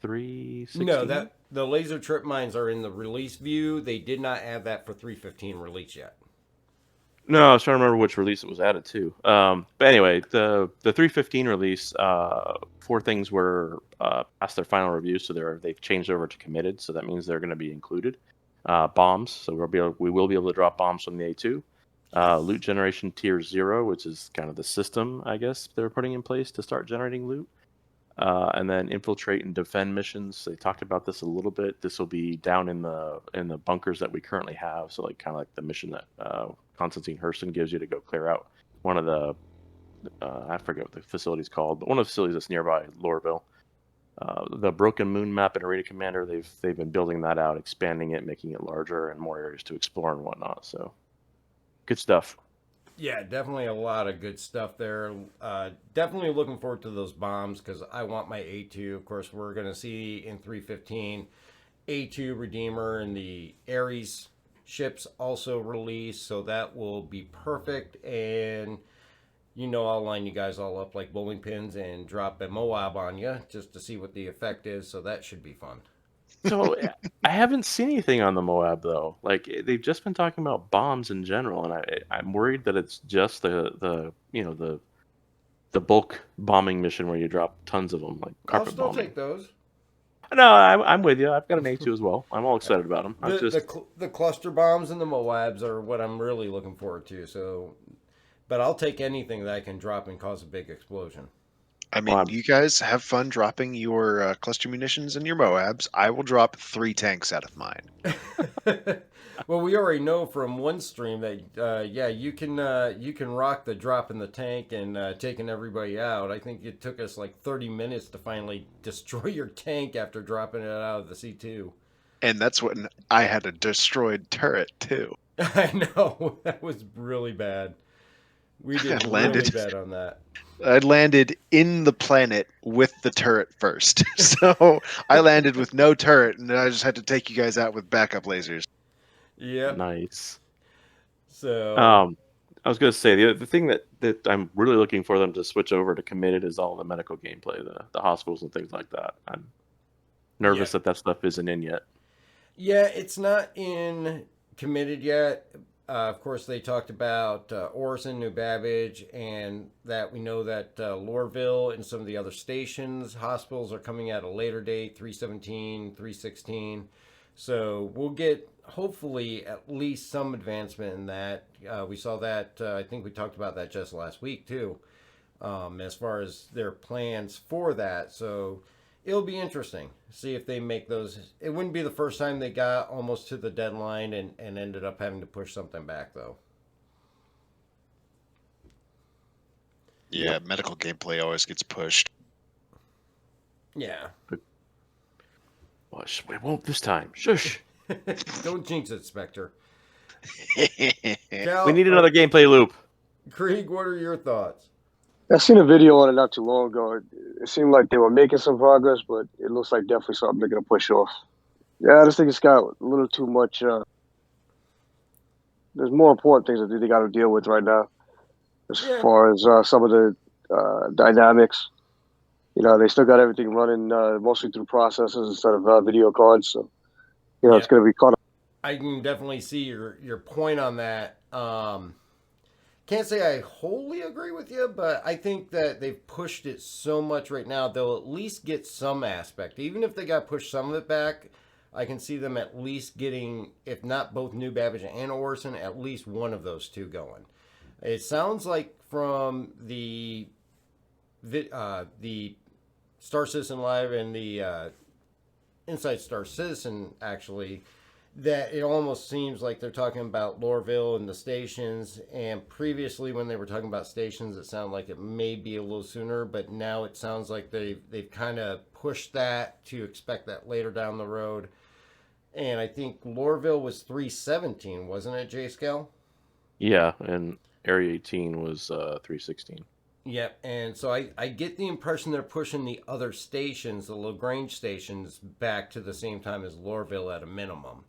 316? No, the laser trip mines are in the release view. They did not add that for 315 release yet. No, I was trying to remember which release it was added to. But anyway, the 3.15 release, 4 things were past their final review, so they've changed over to committed. So that means they're going to be included. Bombs, so we will be able to drop bombs from the A2. Loot generation tier 0, which is kind of the system, I guess, they're putting in place to start generating loot. And then infiltrate and defend missions. They talked about this a little bit. This will be down in the bunkers that we currently have. So like kind of like the mission that Constantine Hurston gives you to go clear out one of the I forget what the facility's called, but one of the facilities that's nearby Lorville. The Broken Moon map and Arena Commander, they've been building that out, expanding it, making it larger and more areas to explore and whatnot. So good stuff. Yeah, definitely a lot of good stuff there. Definitely looking forward to those bombs because I want my A2. Of course, we're going to see in 3.15 A2 Redeemer and the Ares ships also released, so that will be perfect. And I'll line you guys all up like bowling pins and drop a Moab on you just to see what the effect is. So that should be fun. So I haven't seen anything on the Moab though. Like they've just been talking about bombs in general, and I'm worried that it's just the bulk bombing mission where you drop tons of them, like I'll carpet still bombing. take those. No, I'm with you. I've got an A2 as well. I'm all excited about them. The cluster bombs and the Moabs are what I'm really looking forward to. So, but I'll take anything that I can drop and cause a big explosion. I mean, you guys have fun dropping your cluster munitions and your Moabs. I will drop 3 tanks out of mine. Well, we already know from one stream that you can rock the drop in the tank and taking everybody out. I think it took us like 30 minutes to finally destroy your tank after dropping it out of the C2. And that's when I had a destroyed turret too. I know, that was really bad. We did really bad on that. I landed in the planet with the turret first. So I landed with no turret, and then I just had to take you guys out with backup lasers. Yep. Nice. So I was going to say the thing that I'm really looking for them to switch over to committed is all the medical gameplay, the hospitals and things like that. I'm nervous that stuff isn't in yet. Yeah, it's not in committed yet. Of course, they talked about Orson, New Babbage, and that we know that Lorville and some of the other stations, hospitals are coming at a later date, 317, 316. So we'll get, hopefully, at least some advancement in that. We saw that, I think we talked about that just last week, too, as far as their plans for that. So it'll be interesting. See if they make those. It wouldn't be the first time they got almost to the deadline and ended up having to push something back, though. Yeah, medical gameplay always gets pushed. Yeah. Well, we won't this time. Shush. Don't jinx it, Spectre. We need another gameplay loop. Krieg, what are your thoughts? I seen a video on it not too long ago. It seemed like they were making some progress, but it looks like definitely something they're going to push off. Yeah, I just think it's got a little too much. There's more important things that they got to deal with right now, as far as some of the dynamics. They still got everything running mostly through processors instead of video cards. So, it's going to be caught up. I can definitely see your point on that. Can't say I wholly agree with you, but I think that they've pushed it so much right now, they'll at least get some aspect. Even if they got to push some of it back, I can see them at least getting, if not both New Babbage and Orson, at least one of those two going. It sounds like from the Star Citizen Live and the Inside Star Citizen, actually, that it almost seems like they're talking about Lorville and the stations, and previously when they were talking about stations, it sounded like it may be a little sooner, but now it sounds like they've kind of pushed that to expect that later down the road. And I think Lorville was 317, wasn't it, J-Scale? Yeah, and Area 18 was 316. Yep, and so I get the impression they're pushing the other stations, the Lagrange stations, back to the same time as Lorville at a minimum,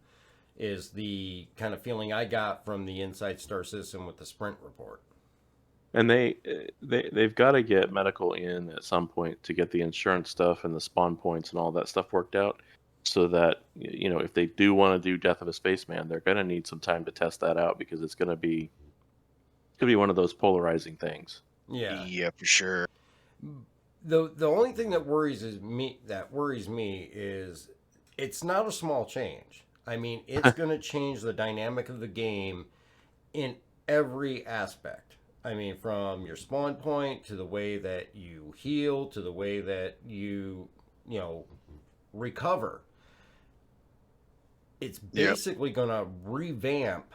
is the kind of feeling I got from the Inside Star System with the Sprint report. And they've got to get medical in at some point to get the insurance stuff and the spawn points and all that stuff worked out, so that if they do want to do Death of a Spaceman, they're going to need some time to test that out, because it's going to be Could be one of those polarizing things. Yeah. Yeah, for sure. The only thing that worries me is it's not a small change. I mean, it's going to change the dynamic of the game in every aspect. I mean, from your spawn point to the way that you heal to the way that you recover. It's basically going to revamp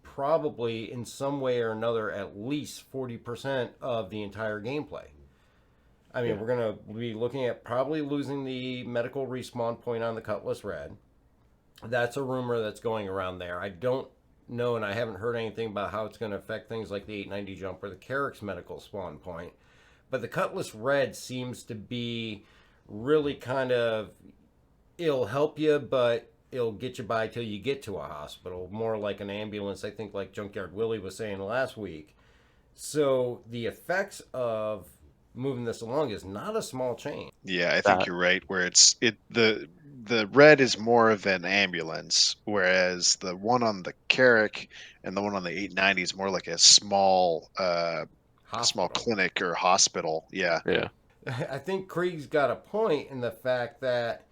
probably in some way or another at least 40% of the entire gameplay. I mean, we're going to be looking at probably losing the medical respawn point on the Cutlass Red. That's a rumor that's going around there. I don't know, and I haven't heard anything about how it's going to affect things like the 890 jump or the Carrick's medical spawn point. But the Cutlass Red seems to be really kind of, it'll help you, but it'll get you by till you get to a hospital. More like an ambulance, I think, like Junkyard Willie was saying last week. So the effects of moving this along is not a small change. Yeah, I think you're right. Where the red is more of an ambulance, whereas the one on the Carrick and the one on the 890 is more like a small clinic or hospital. Yeah. Yeah. I think Krieg's got a point in the fact that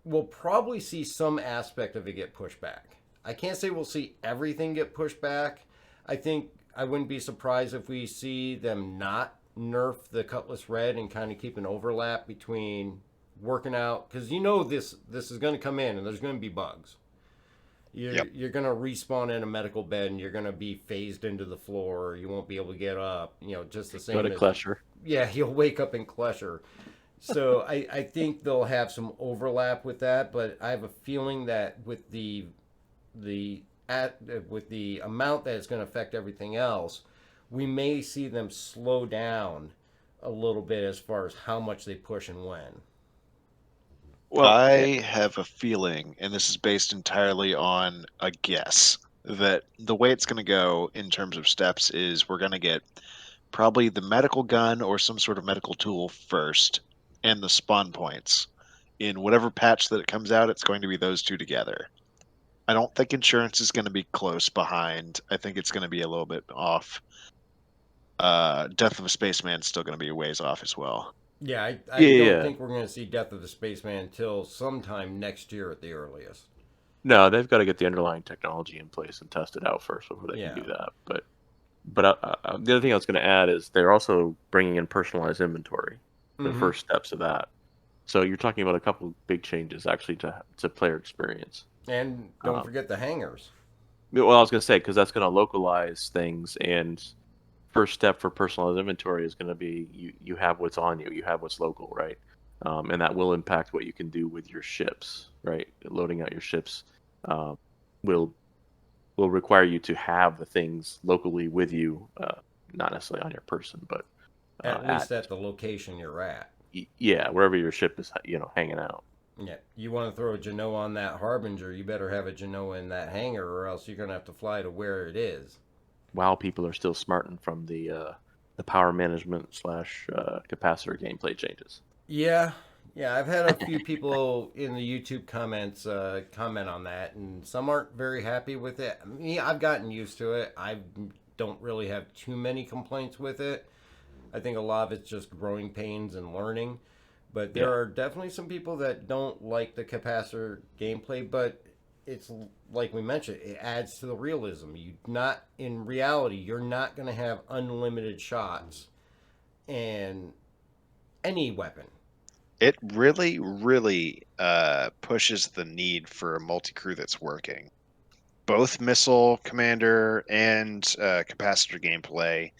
we'll probably see some aspect of it get pushed back. I can't say we'll see everything get pushed back. I think I wouldn't be surprised if we see them not nerf the Cutlass Red and kind of keep an overlap between working out, because this is going to come in and there's going to be bugs. You're going to respawn in a medical bed and you're going to be phased into the floor. You won't be able to get up. Just the same. Go to Klesher. Yeah, you'll wake up in Klesher. So I think they'll have some overlap with that, but I have a feeling that with the amount that it's going to affect everything else, we may see them slow down a little bit as far as how much they push and when. Well, I have a feeling, and this is based entirely on a guess, that the way it's going to go in terms of steps is we're going to get probably the medical gun or some sort of medical tool first, and the spawn points. In whatever patch that it comes out, it's going to be those two together. I don't think insurance is going to be close behind. I think it's going to be a little bit off. Death of a Spaceman is still going to be a ways off as well. Yeah, I don't think we're going to see Death of the Spaceman until sometime next year at the earliest. No, they've got to get the underlying technology in place and test it out first before they can do that. But the other thing I was going to add is they're also bringing in personalized inventory. The first steps of that. So you're talking about a couple big changes actually to player experience. And don't forget the hangars. Well, I was going to say, because that's going to localize things, and first step for personalized inventory is going to be you have what's on you, you have what's local, right? And that will impact what you can do with your ships, right? Loading out your ships will require you to have the things locally with you, not necessarily on your person, but at least at the location you're at. Yeah, wherever your ship is, hanging out. Yeah, you want to throw a Genoa on that Harbinger, you better have a Genoa in that hangar, or else you're going to have to fly to where it is. While people are still smarting from the power management / capacitor gameplay changes. Yeah, I've had a few people in the YouTube comments comment on that, and some aren't very happy with it. I've gotten used to it. I don't really have too many complaints with it. I think a lot of it's just growing pains and learning. But there are definitely some people that don't like the capacitor gameplay, but it's like we mentioned, it adds to the realism. In reality, you're not going to have unlimited shots and any weapon. It really, really pushes the need for a multi-crew that's working. Both missile commander and capacitor gameplay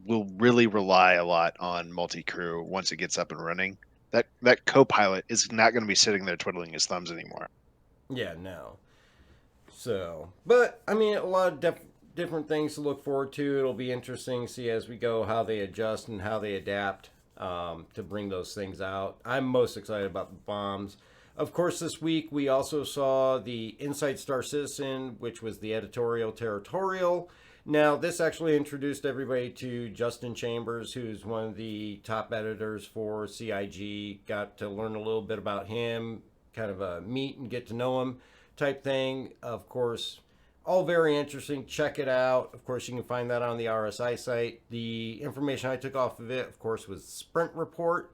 will really rely a lot on multi-crew once it gets up and running. That co-pilot is not going to be sitting there twiddling his thumbs anymore. Yeah, no. So, but I mean, a lot of different things to look forward to. It'll be interesting to see as we go how they adjust and how they adapt to bring those things out. I'm most excited about the bombs. Of course, this week we also saw the Inside Star Citizen, which was the Editorial Territorial. Now, this actually introduced everybody to Justin Chambers, who's one of the top editors for CIG. Got to learn a little bit about him, kind of a meet and get to know him type thing. Of course, All very interesting. Check it out. Of course, you can find that on the RSI site. The information I took off of it, of course, was Sprint Report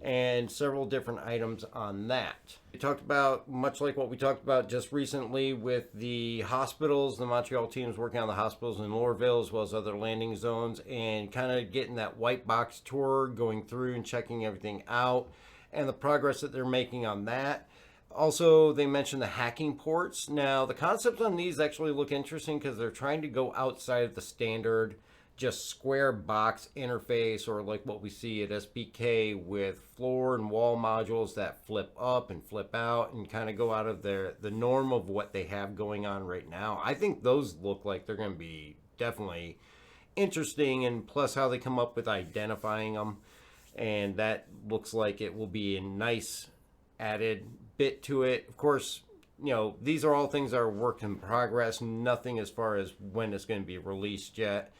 and several different items on that. We talked about, much like what we talked about just recently with the hospitals, the Montreal team's working on the hospitals in Lorville as well as other landing zones, and kind of getting that white box tour, going through and checking everything out, and the progress that they're making on that. Also, they mentioned the hacking ports. Now, the concepts on these actually look interesting because they're trying to go outside of the standard just square box interface, or like what we see at SBK with floor and wall modules that flip up and flip out and kind of go out of the norm of what they have going on right now. I think those look like they're going to be definitely interesting, and plus how they come up with identifying them, and that looks like it will be a nice added bit to it. Of course, you know, these are all things that are work in progress, nothing as far as when it's going to be released yet.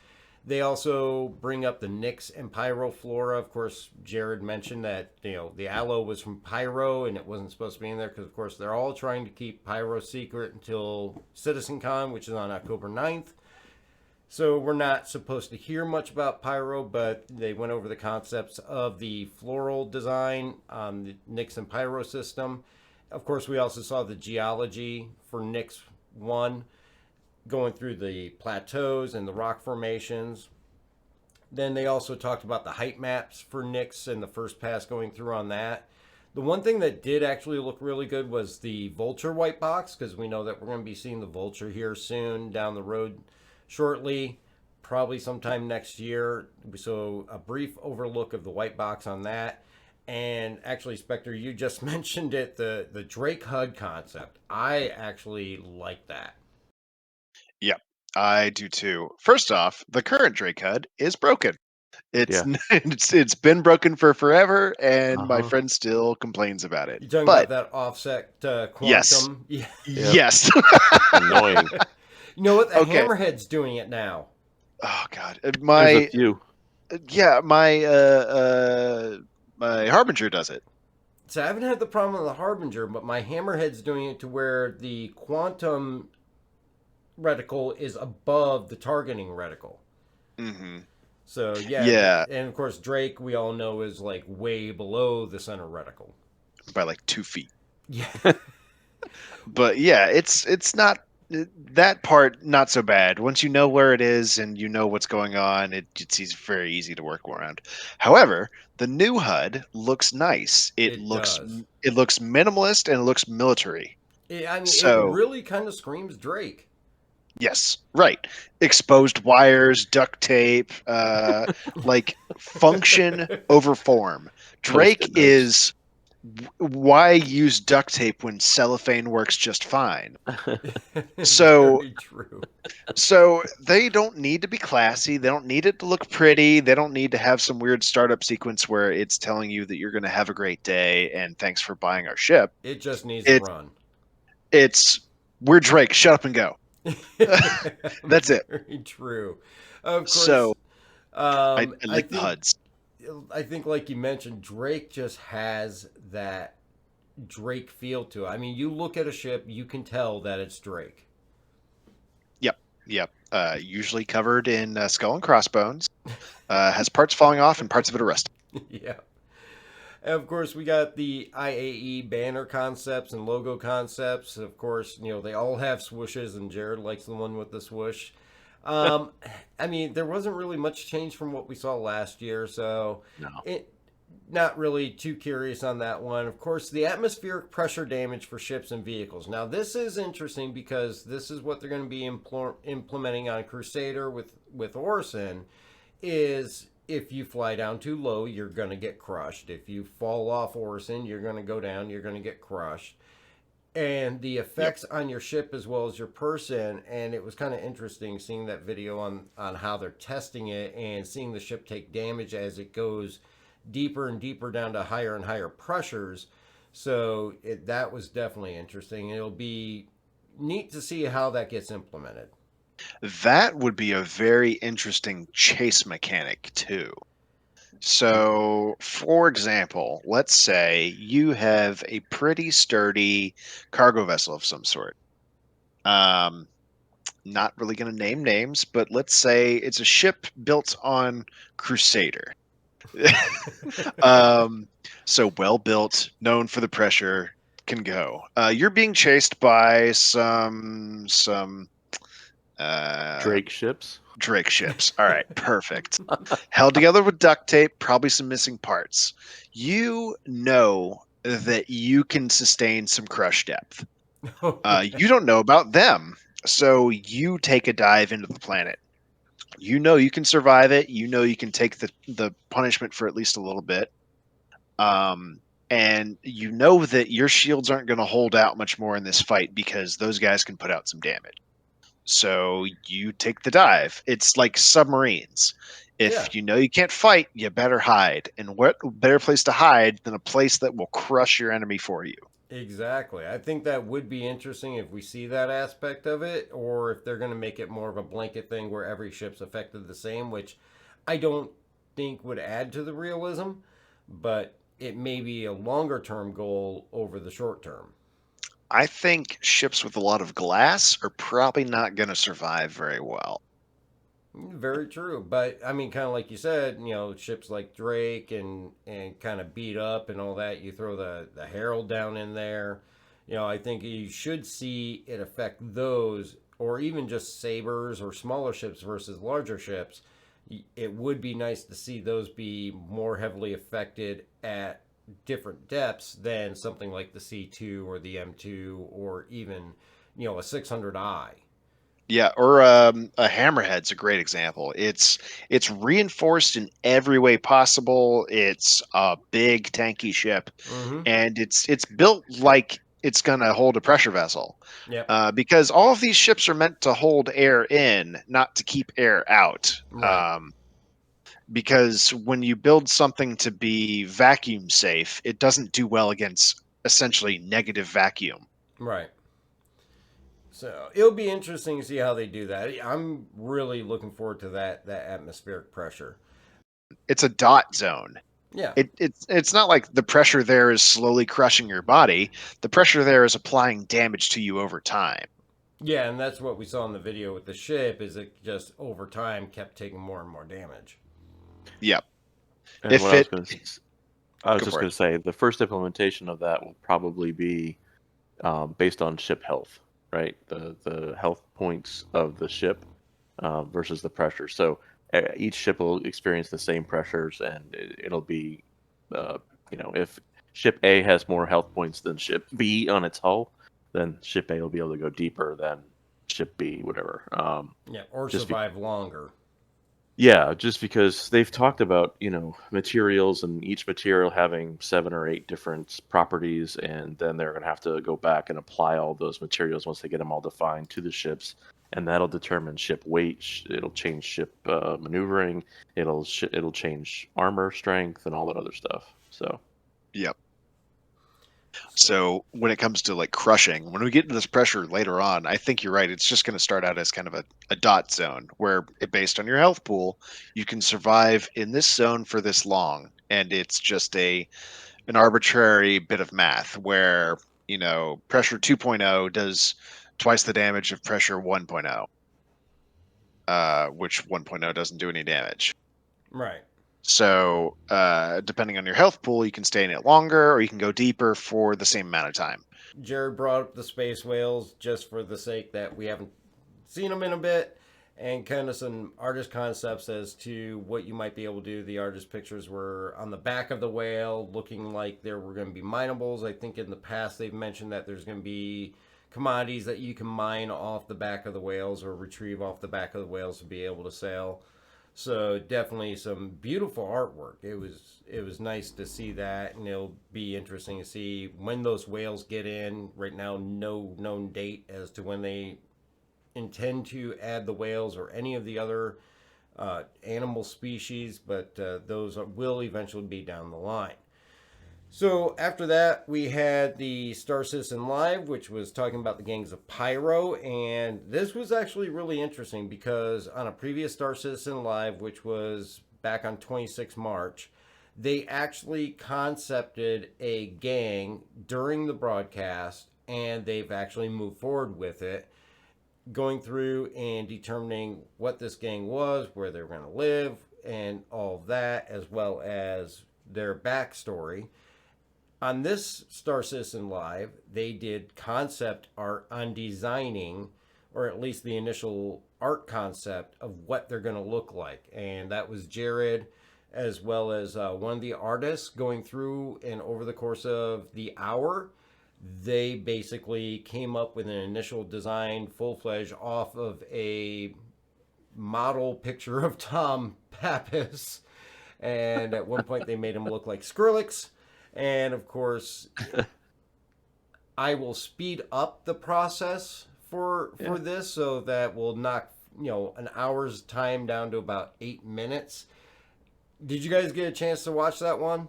They also bring up the Nyx and Pyro flora. Of course, Jared mentioned that, you know, the aloe was from Pyro and it wasn't supposed to be in there because, of course, they're all trying to keep Pyro secret until CitizenCon, which is on October 9th. So we're not supposed to hear much about Pyro, but they went over the concepts of the floral design on the Nyx and Pyro system. Of course, we also saw the geology for Nyx 1, going through the plateaus and the rock formations. Then they also talked about the height maps for Nyx and the first pass going through on that. The one thing that did actually look really good was the Vulture white box, because we know that we're going to be seeing the Vulture here soon, down the road shortly, probably sometime next year. So a brief overlook of the white box on that. And actually, Spectre, you just mentioned it, the Drake HUD concept. I actually like that. Yep, I do too. First off, the current Drake HUD is broken. It's Yeah. it's been broken for forever, and my Uh-huh. friend still complains about it. You talking But about that offset yes, quantum? Yeah. yes. Annoying. You know what? The Okay. Hammerhead's doing it now. Oh God, There's a my few. yeah, my Harbinger does it. So I haven't had the problem with the Harbinger, but my Hammerhead's doing it to where the quantum reticle is above the targeting reticle. Mm-hmm. So yeah, Yeah, and of course Drake, we all know, is like way below the center reticle. by like 2 feet. Yeah. But yeah, it's not that part not so bad. Once you know where it is and you know what's going on, it's very easy to work around. However, the new HUD looks nice. It does. It looks minimalist and it looks military. I mean, So it really kind of screams Drake. yes, right. Exposed wires, duct tape, like function over form. Drake Post-it notes. is why use duct tape when cellophane works just fine? So Very true. so they don't need to be classy. They don't need it to look pretty. They don't need to have some weird startup sequence where it's telling you that you're going to have a great day and thanks for buying our ship. It just needs to run. It's we're Drake. Shut up and go. That's it. Very true. Of course. So I I like the think, HUDs. I think, like you mentioned, Drake just has that Drake feel to it. I mean, you look at a ship, you can tell that it's Drake. Yep. Usually covered in skull and crossbones. Has parts falling off and parts of it are rusty. Yeah. And of course, we got the IAE banner concepts and logo concepts. Of course, you know, they all have swooshes, and Jared likes the one with the swoosh. I mean, there wasn't really much change from what we saw last year, so No. not really too curious on that one. Of course, the atmospheric pressure damage for ships and vehicles. Now, this is interesting because this is what they're going to be implementing on Crusader with Orson, is if you fly down too low, you're going to get crushed. If you fall off Orson, you're going to go down, you're going to get crushed. And the effects on your ship as well as your person. And it was kind of interesting seeing that video on how they're testing it and seeing the ship take damage as it goes deeper and deeper down to higher and higher pressures. So that was definitely interesting. It'll be neat to see how that gets implemented. That would be a very interesting chase mechanic too. So, for example, let's say you have a pretty sturdy cargo vessel of some sort. not really going to name names, but let's say it's a ship built on Crusader. So well built, known for the pressure, can go. You're being chased by some Drake ships. Drake ships. All right, perfect. Held together with duct tape, probably some missing parts. You know that you can sustain some crush depth. You don't know about them, so you take a dive into the planet. You know you can survive it. You know you can take the punishment for at least a little bit. And you know that your shields aren't going to hold out much more in this fight because those guys can put out some damage. So you take the dive. It's like submarines. If you know you can't fight, you better hide. And what better place to hide than a place that will crush your enemy for you? Exactly. I think that would be interesting if we see that aspect of it, or if they're going to make it more of a blanket thing where every ship's affected the same, which I don't think would add to the realism, but it may be a longer term goal over the short term. I think ships with a lot of glass are probably not going to survive very well. Very true, but I mean, kind of like you said, ships like Drake and kind of beat up and all that. You throw the Herald down in there. I think you should see it affect those, or even just sabers or smaller ships versus larger ships. It would be nice to see those be more heavily affected at different depths than something like the C2 or the M2 or even a 600i. Yeah, or a hammerhead's a great example. It's reinforced in every way possible. It's a big tanky ship, and it's built like it's gonna hold a pressure vessel. Yep. Because all of these ships are meant to hold air in, not to keep air out. Right. Because when you build something to be vacuum safe, it doesn't do well against essentially negative vacuum. Right. So it'll be interesting to see how they do that. I'm really looking forward to that atmospheric pressure. It's a dot zone. Yeah. It's not like the pressure there is slowly crushing your body. The pressure there is applying damage to you over time. Yeah, and that's what we saw in the video with the ship, is it just over time kept taking more and more damage. Yep. And If what it, I was just for going it. to say, the first implementation of that will probably be based on ship health, right? The health points of the ship versus the pressure. So each ship will experience the same pressures, and it'll be, if ship A has more health points than ship B on its hull, then ship A will be able to go deeper than ship B, whatever. Yeah, or just survive longer. Yeah, just because they've talked about, materials and each material having 7 or 8 different properties, and then they're going to have to go back and apply all those materials once they get them all defined to the ships, and that'll determine ship weight. It'll change ship maneuvering. It'll change armor strength and all that other stuff. So, Yep. So when it comes to like crushing, when we get into this pressure later on, I think you're right. It's just going to start out as kind of a dot zone where, based on your health pool, you can survive in this zone for this long, and it's just an arbitrary bit of math where pressure 2.0 does twice the damage of pressure 1.0, which 1.0 doesn't do any damage. Right. So, depending on your health pool, you can stay in it longer, or you can go deeper for the same amount of time. Jared brought up the space whales just for the sake that we haven't seen them in a bit, and kind of some artist concepts as to what you might be able to do. The artist pictures were on the back of the whale, looking like there were going to be minables. I think in the past they've mentioned that there's going to be commodities that you can mine off the back of the whales or retrieve off the back of the whales to be able to sell. So definitely some beautiful artwork. It was nice to see that, and it'll be interesting to see when those whales get in. Right now, no known date as to when they intend to add the whales or any of the other animal species, but those will eventually be down the line. So after that, we had the Star Citizen Live, which was talking about the gangs of Pyro, and this was actually really interesting because on a previous Star Citizen Live, which was back on 26 March, they actually concepted a gang during the broadcast, and they've actually moved forward with it. going through and determining what this gang was, where they were going to live, and all of that, as well as their backstory. On this Star Citizen Live, they did concept art on designing, or at least the initial art concept of what they're going to look like. And that was Jared, as well as one of the artists going through, and over the course of the hour, they basically came up with an initial design full-fledged off of a model picture of Tom Pappas. And at one point they made him look like Skrillex. And of course, I will speed up the process for this, so that will knock an hour's time down to about 8 minutes. Did you guys get a chance to watch that one?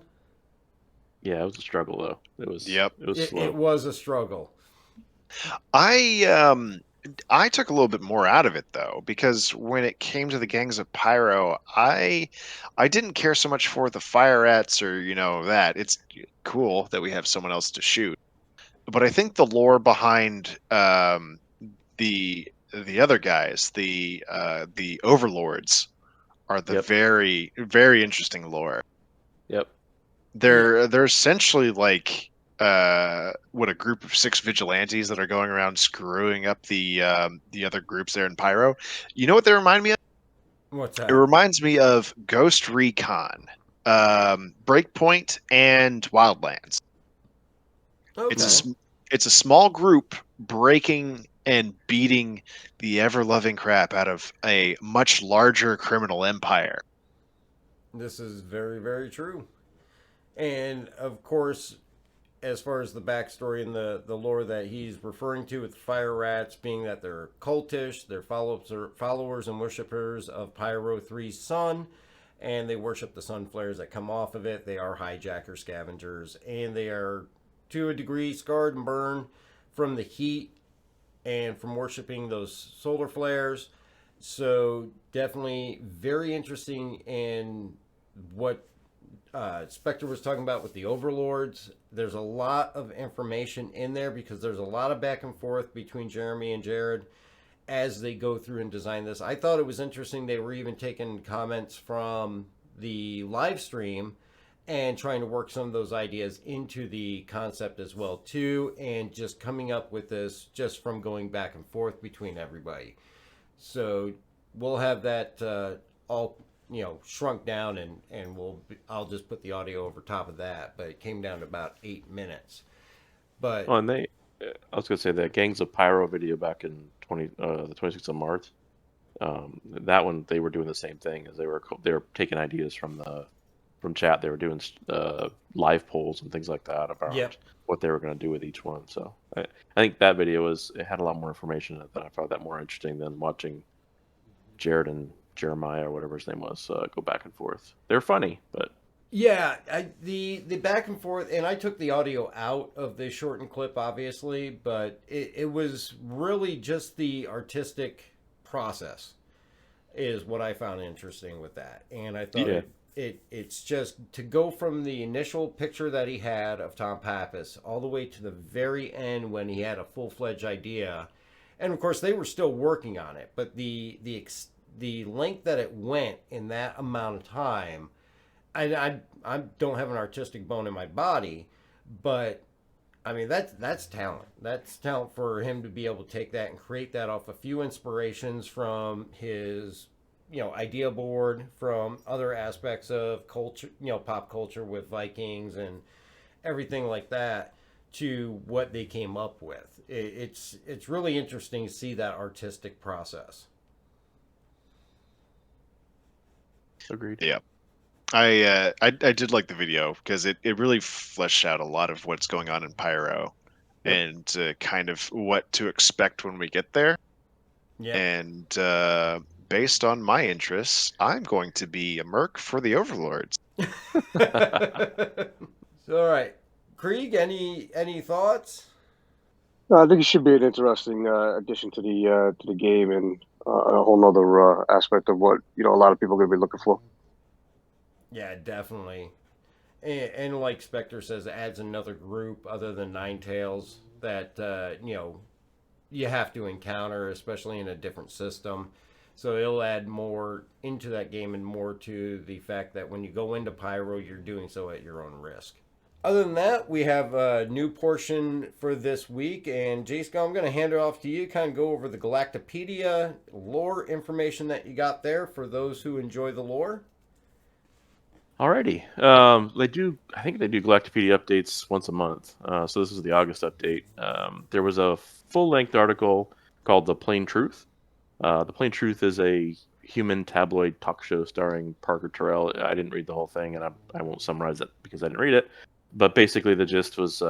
Yeah, it was a struggle though. It was. Yep. It was slow. It was a struggle. I took a little bit more out of it though, because when it came to the gangs of Pyro, I didn't care so much for the fire rats or that. It's cool that we have someone else to shoot, but I think the lore behind the other guys, the overlords, are the very, very interesting lore. Yep. They're essentially like what, a group of 6 vigilantes that are going around screwing up the other groups there in Pyro. You know what they remind me of? What's that? It reminds me of Ghost Recon, Breakpoint, and Wildlands. Okay. It's a small group breaking and beating the ever-loving crap out of a much larger criminal empire. This is very, very true. And of course, as far as the backstory and the lore that he's referring to with the fire rats being that they're cultish, they're followers and worshippers of Pyro 3's sun, and they worship the sun flares that come off of it. They are hijacker scavengers, and they are to a degree scarred and burned from the heat and from worshiping those solar flares. So definitely very interesting in what Spectre was talking about with the overlords. There's a lot of information in there because there's a lot of back and forth between Jeremy and Jared as they go through and design this. I thought it was interesting they were even taking comments from the live stream and trying to work some of those ideas into the concept as well too, and just coming up with this just from going back and forth between everybody. So we'll have that all shrunk down, and I'll just put the audio over top of that. But it came down to about 8 minutes. But and I was gonna say the Gangs of Pyro video back in the 26th of March. That one they were doing the same thing, as they were taking ideas from chat. They were doing live polls and things like that about what they were going to do with each one. So I think that video had a lot more information in it. I found that more interesting than watching Jared and Jeremiah, or whatever his name was, go back and forth. They're funny, but yeah, the back and forth, and I took the audio out of the shortened clip, obviously, but it was really just the artistic process is what I found interesting with that. And I thought it's just to go from the initial picture that he had of Tom Pappas all the way to the very end when he had a full-fledged idea. And of course they were still working on it, but the length that it went in that amount of time, I don't have an artistic bone in my body, but I mean that's talent. That's talent for him to be able to take that and create that off a few inspirations from his idea board, from other aspects of culture, pop culture with Vikings and everything like that, to what they came up with. It's really interesting to see that artistic process. agreed. Yeah. I did like the video because it really fleshed out a lot of what's going on in Pyro and kind of what to expect when we get there. Yeah. And based on my interests, I'm going to be a merc for the Overlords. So, all right, Krieg, any thoughts? I think it should be an interesting addition to the game, and a whole nother aspect of what a lot of people are going to be looking for. Yeah, definitely. And like Spectre says, it adds another group other than Ninetales that you have to encounter, especially in a different system. So it'll add more into that game and more to the fact that when you go into Pyro, you're doing so at your own risk. Other than that, we have a new portion for this week. And Jason, I'm going to hand it off to you. Kind of go over the Galactapedia lore information that you got there for those who enjoy the lore. Alrighty. They do. I think they do Galactapedia updates once a month. So this is the August update. There was a full-length article called "The Plain Truth." The Plain Truth is a human tabloid talk show starring Parker Terrell. I didn't read the whole thing, and I won't summarize it because I didn't read it. But basically, the gist was,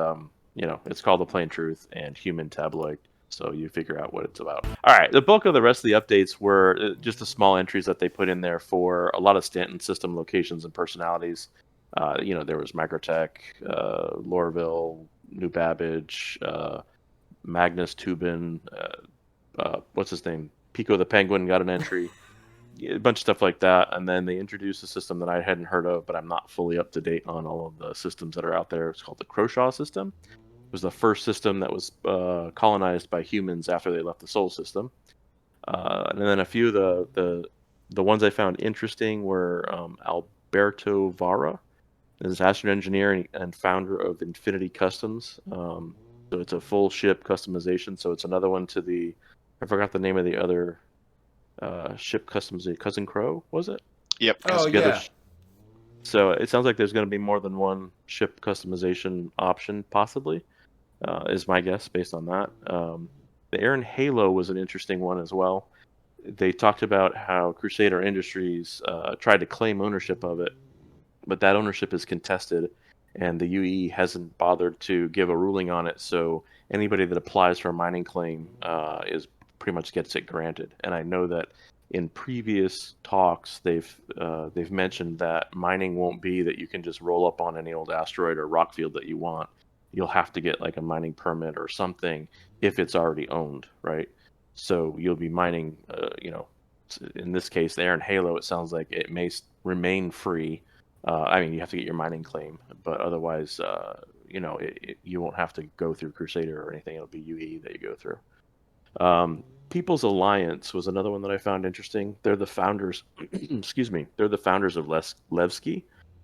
it's called The Plain Truth and human tabloid. So you figure out what it's about. All right, the bulk of the rest of the updates were just the small entries that they put in there for a lot of Stanton system locations and personalities. There was Microtech, Lorville, New Babbage, Magnus Tubin, what's his name? Pico the Penguin got an entry. A bunch of stuff like that. And then they introduced a system that I hadn't heard of, but I'm not fully up to date on all of the systems that are out there. It's called the Croshaw system. It was the first system that was colonized by humans after they left the Sol system. And then a few of the ones I found interesting were Alberto Vara, is an astronaut engineer and founder of Infinity Customs. So it's a full ship customization. So it's another one to I forgot the name of the other ship customization. Cousin Crow, was it? Yep. Oh, yeah. So it sounds like there's going to be more than one ship customization option, possibly, is my guess based on that. The Aaron Halo was an interesting one as well. They talked about how Crusader Industries tried to claim ownership of it, but that ownership is contested, and the UE hasn't bothered to give a ruling on it. So anybody that applies for a mining claim is pretty much gets it granted. And I know that in previous talks they've mentioned that mining won't be that you can just roll up on any old asteroid or rock field that you want. You'll have to get like a mining permit or something if it's already owned, right? So you'll be mining, in this case, the Aaron Halo, it sounds like it may remain free. You have to get your mining claim, but otherwise, you won't have to go through Crusader or anything. It'll be UE that you go through. People's Alliance was another one that I found interesting. They're the founders, excuse me, they're the founders of Levski.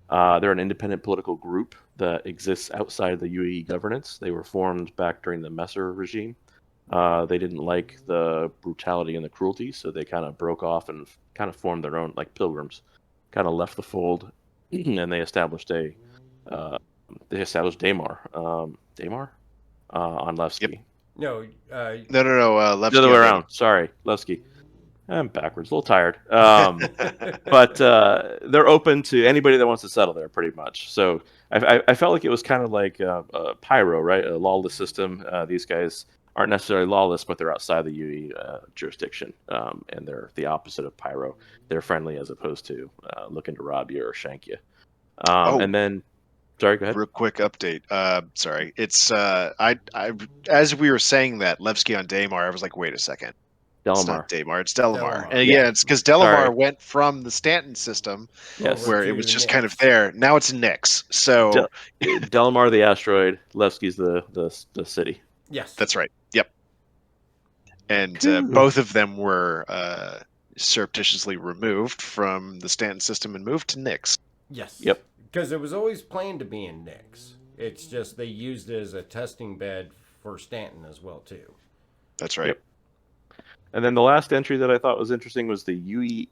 They're an independent political group that exists outside of the UE governance. They were formed back during the Messer regime. They didn't like the brutality and the cruelty, so they kind of broke off and kind of formed their own, like pilgrims, kind of left the fold, and they established Daymar. Daymar? On Levski. Yep. No. Levski. The other way around. Sorry, Levski. I'm backwards, a little tired. But they're open to anybody that wants to settle there, pretty much. So I felt like it was kind of like Pyro, right? A lawless system. These guys aren't necessarily lawless, but they're outside the UE jurisdiction, and they're the opposite of Pyro. They're friendly as opposed to looking to rob you or shank you. And then, sorry, go ahead. Real quick update. Sorry, it's I as we were saying that Levski on Daymar, I was like, wait a second. Delamar. It's not Daymar, it's Delamar. Delamar. And yeah, it's because Delamar went from the Stanton system, Yes. where it was just kind of there. Now it's Nyx. So Delamar the asteroid, Levski's the city. Yes. That's right. Yep. And both of them were surreptitiously removed from the Stanton system and moved to Nyx. Yes. Yep. Because it was always planned to be in Nyx. It's just they used it as a testing bed for Stanton as well, too. That's right. Yep. And then the last entry that I thought was interesting was the UEES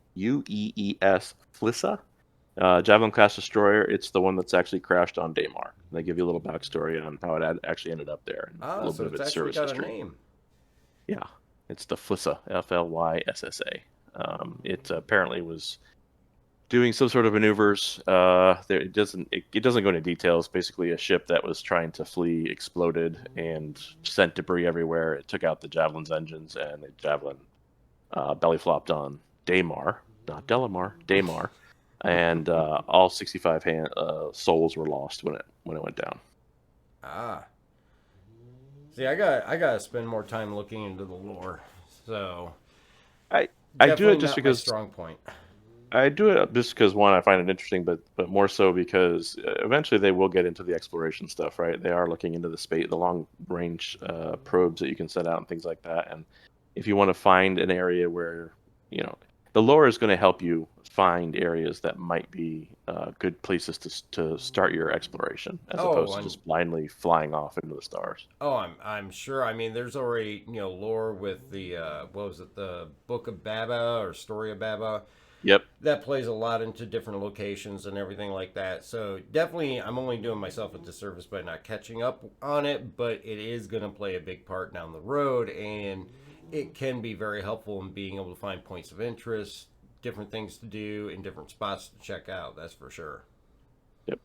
Flissa, Javelin class destroyer. It's the one that's actually crashed on Daymar. They give you a little backstory on how it actually ended up there. And a little So bit it's of its actually service got history. a name. Yeah, it's the Flissa, Flyssa. It apparently was doing some sort of maneuvers. It doesn't go into details. Basically, a ship that was trying to flee exploded and sent debris everywhere. It took out the Javelin's engines, and the Javelin belly flopped on Daymar, not Delamar, Daymar, and all 65 souls were lost when it went down. Ah. See, I gotta spend more time looking into the lore. So I do definitely it just not my because strong point. I do it just because one, I find it interesting, but more so because eventually they will get into the exploration stuff, right? They are looking into the long range probes that you can send out and things like that. And if you want to find an area where, you know, the lore is going to help you find areas that might be good places to start your exploration, as opposed to just blindly flying off into the stars. Oh, I'm sure. I mean, there's already lore with the what was it, the Book of Baba or Story of Baba. Yep. That plays a lot into different locations and everything like that. So definitely, I'm only doing myself a disservice by not catching up on it, but it is going to play a big part down the road, and it can be very helpful in being able to find points of interest, different things to do, and different spots to check out. That's for sure. Yep.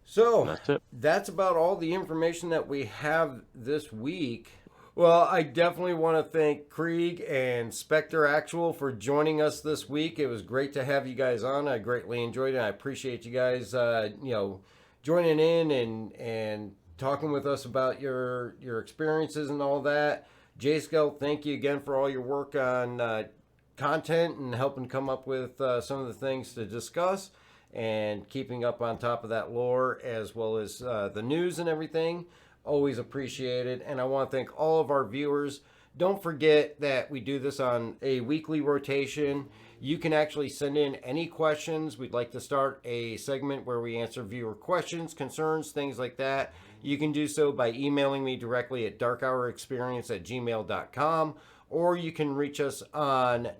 So That's it. That's about all the information that we have this week. Well, I definitely want to thank Krieg and SpectreActual for joining us this week. It was great to have you guys on. I greatly enjoyed it. I appreciate you guys, joining in and talking with us about your experiences and all that. J-Scout, thank you again for all your work on content and helping come up with some of the things to discuss and keeping up on top of that lore, as well as the news and everything. Always appreciated. And I want to thank all of our viewers. Don't forget that we do this on a weekly rotation. You can actually send in any questions. We'd like to start a segment where we answer viewer questions, concerns, things like that. You can do so by emailing me directly at darkhourexperience@gmail.com, or you can reach us on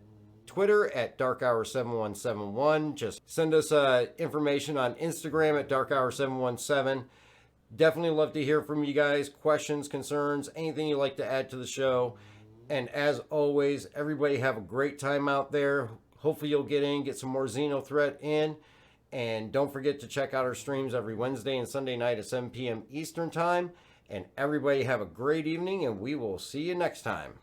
Twitter at darkhour7171. Just send us information on Instagram at darkhour717. Definitely love to hear from you guys. Questions, concerns, anything you'd like to add to the show. And as always, everybody have a great time out there. Hopefully you'll get some more Xenothreat in. And don't forget to check out our streams every Wednesday and Sunday night at 7 p.m. Eastern Time. And everybody have a great evening, and we will see you next time.